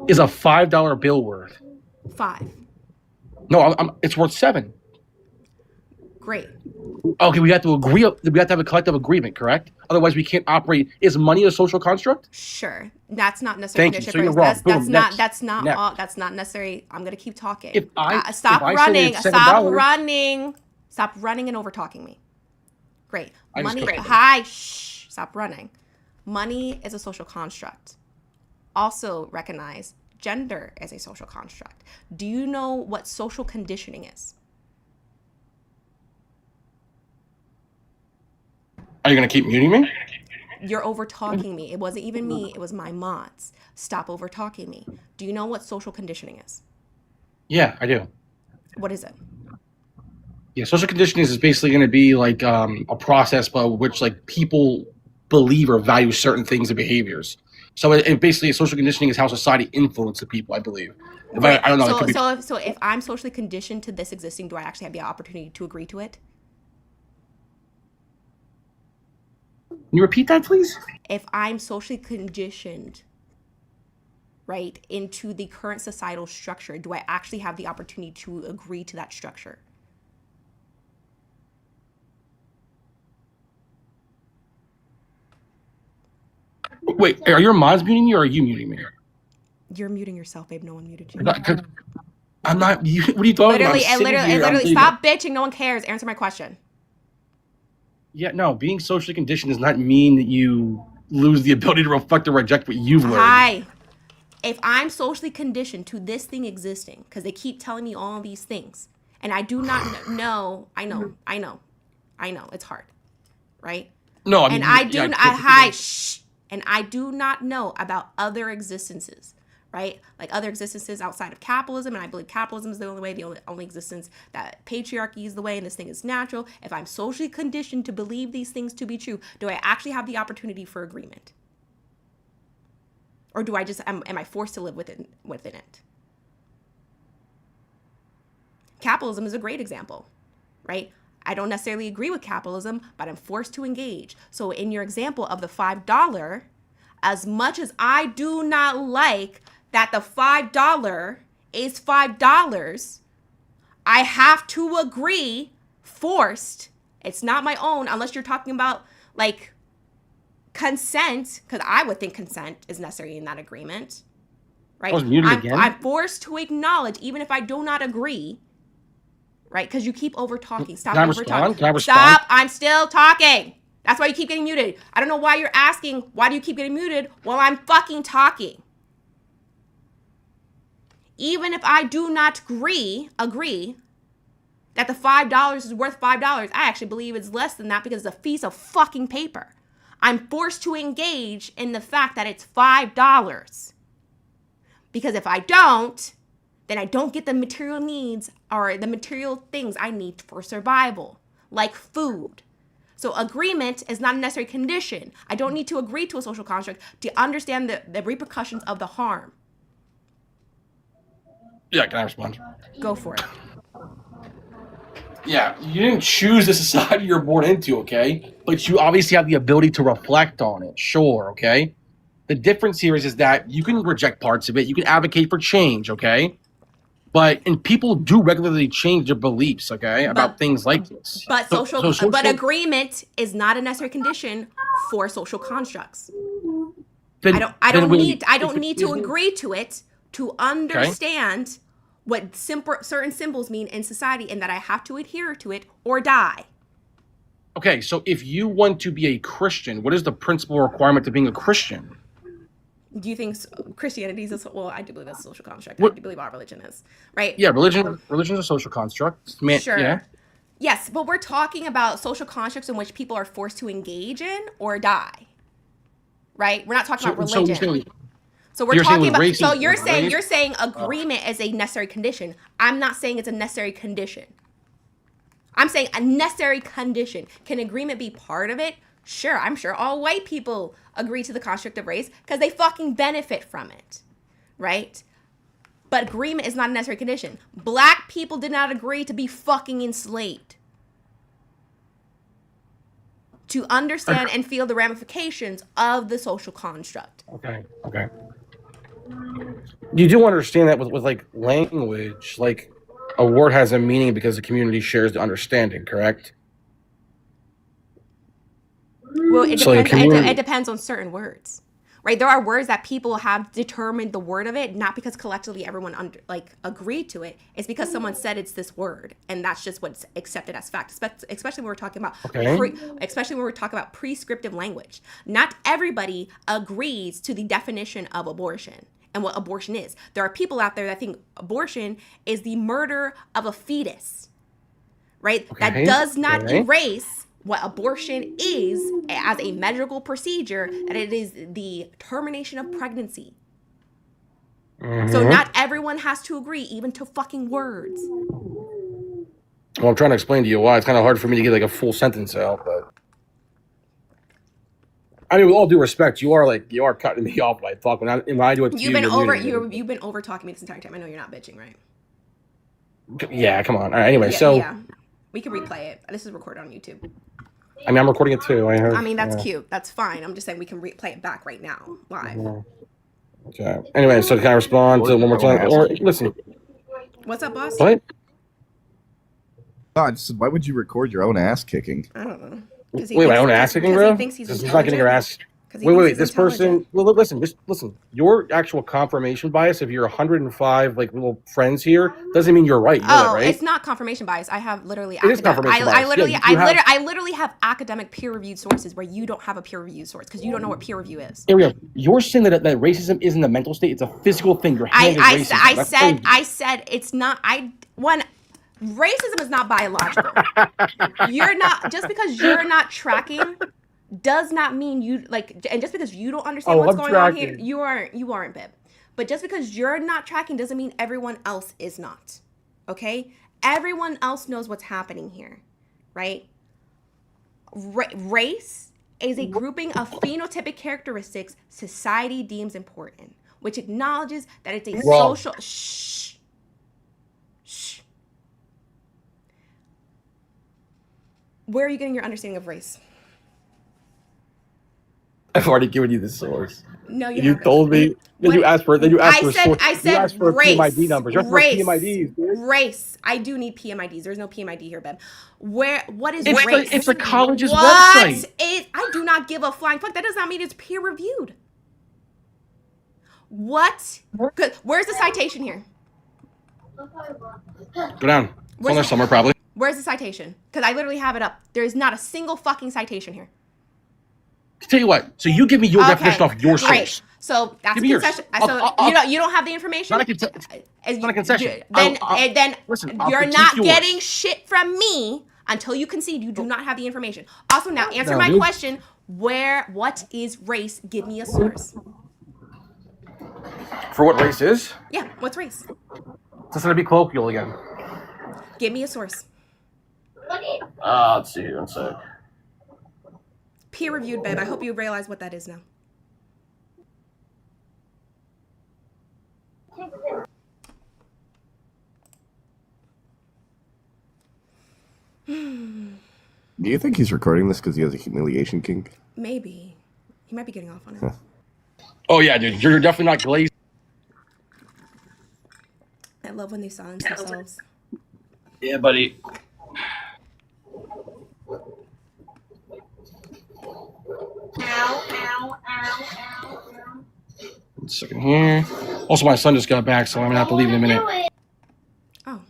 Is a $5 bill worth? 5. No, it's worth 7. Great. Okay, we have to agree. We have to have a collective agreement, correct? Otherwise, we can't operate. Is money a social construct? Sure, that's not necessary. Thank you. So you're wrong. That's not necessary. I'm gonna keep talking. Stop running and over talking me. Great. Money. Shh. Stop running. Money is a social construct. Also recognize gender as a social construct. Do you know what social conditioning is? Are you going to keep muting me? You're over talking me. It wasn't even me. It was my mods. Stop over talking me. Do you know what social conditioning is? Yeah, I do. What is it? Yeah, social conditioning is basically going to be like a process by which like people believe or value certain things and behaviors. So it basically social conditioning is how society influences people, I believe. I don't know. So if I'm socially conditioned to this existing, do I actually have the opportunity to agree to it? Can you repeat that, please? If I'm socially conditioned, right, into the current societal structure, do I actually have the opportunity to agree to that structure? Wait, are your mods muting me or are you muting me? You're muting yourself, babe. No one muted you. I'm not. What are you talking about? Literally, stop bitching. No one cares. Answer my question. Yeah, no, being socially conditioned does not mean that you lose the ability to reflect or reject what you've learned. Hi. If I'm socially conditioned to this thing existing, because they keep telling me all these things, and I do not know, I know, it's hard, right? No, I mean, and I do not know about other existences, right? Like other existences outside of capitalism, and I believe capitalism is the only way, the only existence, that patriarchy is the way, and this thing is natural. If I'm socially conditioned to believe these things to be true, do I actually have the opportunity for agreement? Or do I just, am I forced to live within it? Capitalism is a great example, right? I don't necessarily agree with capitalism, but I'm forced to engage. So in your example of the $5, as much as I do not like that the $5 is $5, I have to agree, forced. It's not my own, unless you're talking about like consent, because I would think consent is necessary in that agreement, right? I'm forced to acknowledge, even if I do not agree, right? Because you keep over talking. Stop over talking. Stop! I'm still talking. That's why you keep getting muted. I don't know why you're asking, why do you keep getting muted while I'm fucking talking? Even if I do not agree that the $5 is worth $5, I actually believe it's less than that because it's a piece of fucking paper. I'm forced to engage in the fact that it's $5. Because if I don't, then I don't get the material needs or the material things I need for survival, like food. So agreement is not a necessary condition. I don't need to agree to a social construct to understand the repercussions of the harm. Yeah, can I respond? Go for it. Yeah, you didn't choose the society you're born into, okay? But you obviously have the ability to reflect on it, sure, okay? The difference here is that you can reject parts of it, you can advocate for change, okay? And people do regularly change their beliefs, okay, about things like this. But but agreement is not a necessary condition for social constructs. I don't need to agree to it to understand what certain symbols mean in society, and that I have to adhere to it or die. Okay, so if you want to be a Christian, what is the principal requirement to being a Christian? Do you think Christianity is well, I do believe that's a social construct. I do believe our religion is, right? Yeah, religion is a social construct. Sure. Yeah. Yes, but we're talking about social constructs in which people are forced to engage in or die. Right? We're not talking about religion. So we're talking about racism, so you're saying agreement is a necessary condition. I'm not saying it's a necessary condition. I'm saying a necessary condition. Can agreement be part of it? Sure, I'm sure all white people agree to the construct of race because they fucking benefit from it, right? But agreement is not a necessary condition. Black people did not agree to be fucking enslaved. To understand and feel the ramifications of the social construct. Okay. You do understand that with like language, like a word has a meaning because the community shares the understanding, correct? Well, it depends on certain words, right? There are words that people have determined the word of it, not because collectively everyone agreed to it. It's because someone said it's this word, and that's just what's accepted as fact. Especially when we're talking about prescriptive language. Not everybody agrees to the definition of abortion and what abortion is. There are people out there that think abortion is the murder of a fetus, right? Okay. That does not erase what abortion is as a medical procedure, that it is the termination of pregnancy. Mm-hmm. So not everyone has to agree, even to fucking words. Well, I'm trying to explain to you why. It's kind of hard for me to get like a full sentence out, but I mean, with all due respect, you are cutting me off when I talk. When I do it, you've been over talking me this entire time. I know you're not bitching, right? Yeah, come on. All right, anyway, yeah. We can replay it. This is recorded on YouTube. I mean, I'm recording it too. That's cute. That's fine. I'm just saying we can replay it back right now, live. Okay. Anyway, so can I respond to it one more time? Or listen. What's up, boss? What? Why would you record your own ass kicking? I don't know. Wait, my own ass kicking, bro? He's not getting her ass. Wait. This person. Well, listen. Your actual confirmation bias of your 105 little friends here doesn't mean you're right. You know that, right? It's not confirmation bias. I have literally. It is confirmation bias. I literally have academic peer-reviewed sources where you don't have a peer-reviewed source because you don't know what peer review is. Here we go. You're saying that racism isn't a mental state; it's a physical thing. Your hand is racism. I said it's not. Racism is not biological. You're not just because you're not tracking. Does not mean you and just because you don't understand what's going on here, you aren't, Bib. But just because you're not tracking doesn't mean everyone else is not. Okay? Everyone else knows what's happening here, right? Race is a grouping of phenotypic characteristics society deems important, which acknowledges that it's a Wrong. social. Shh. Shh. Where are you getting your understanding of race? I've already given you the source. No, you You haven't. told me. Then you asked for. Then you asked for. I said you asked for race. PMID numbers. You're for Race. PMIDs, dude. Race. I do need PMIDs. There's no PMID here, Ben. What is It's race? it's a college's What website. is? I do not give a flying fuck. That does not mean it's peer reviewed. What? Good. Where's the citation here? Go down. It's on Where's there the- somewhere, probably. Where's the citation? Because I literally have it up. There is not a single fucking citation here. Tell you what. So you give me your definition off your great. source. So that's Give a me yours. concession. I'll- You don't have the information. Not a not a concession. Then Listen, I'll you're critique not yours. getting shit from me until you concede you do not have the information. Also, now answer No, my dude. question. What is race? Give me a source. For what race is? Yeah, what's race? It's gonna be colloquial again. Give me a source. Let's see here. One sec. Peer reviewed, Ben. I hope you realize what that is now. Do you think he's recording this because he has a humiliation kink? Maybe. He might be getting off on it. Oh yeah, dude. You're definitely not glazed. I love when they silence themselves. Yeah, buddy. One second here. Also, my son just got back, so I'm gonna have to leave in a minute. Oh,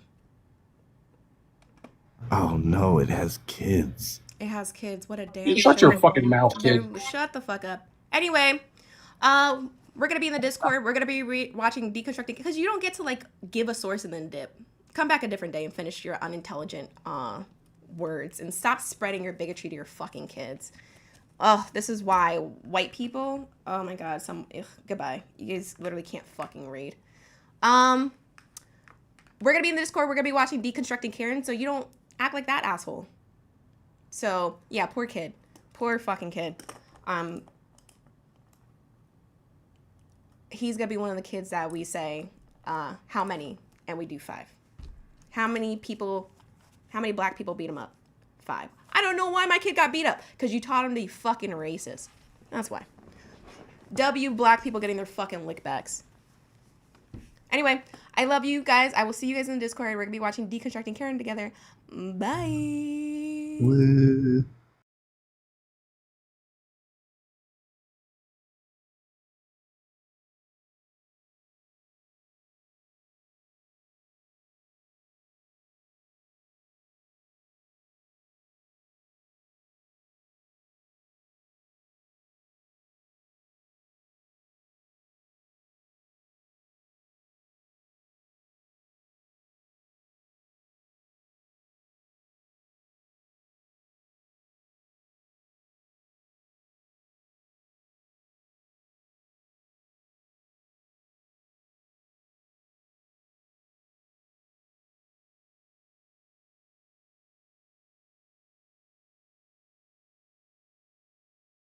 Oh no, it has kids. it has kids. What a damn You shut your shame. fucking mouth, kid. Shut the fuck up. Anyway, we're gonna be in the Discord. We're gonna be watching Deconstructing because you don't get to like give a source and then dip. Come back a different day and finish your unintelligent words and stop spreading your bigotry to your fucking kids. Oh, this is why white people. Oh my god, goodbye. You guys literally can't fucking read. We're gonna be in the Discord. We're gonna be watching Deconstructing Karen, so you don't act like that asshole. So yeah, poor kid, poor fucking kid. He's gonna be one of the kids that we say, how many, and we do 5. How many black people beat him up? 5. I don't know why my kid got beat up, because you taught him to be fucking racist. That's why. Black people getting their fucking lickbacks. Anyway, I love you guys. I will see you guys in the Discord. We're gonna be watching Deconstructing Karen together. Bye.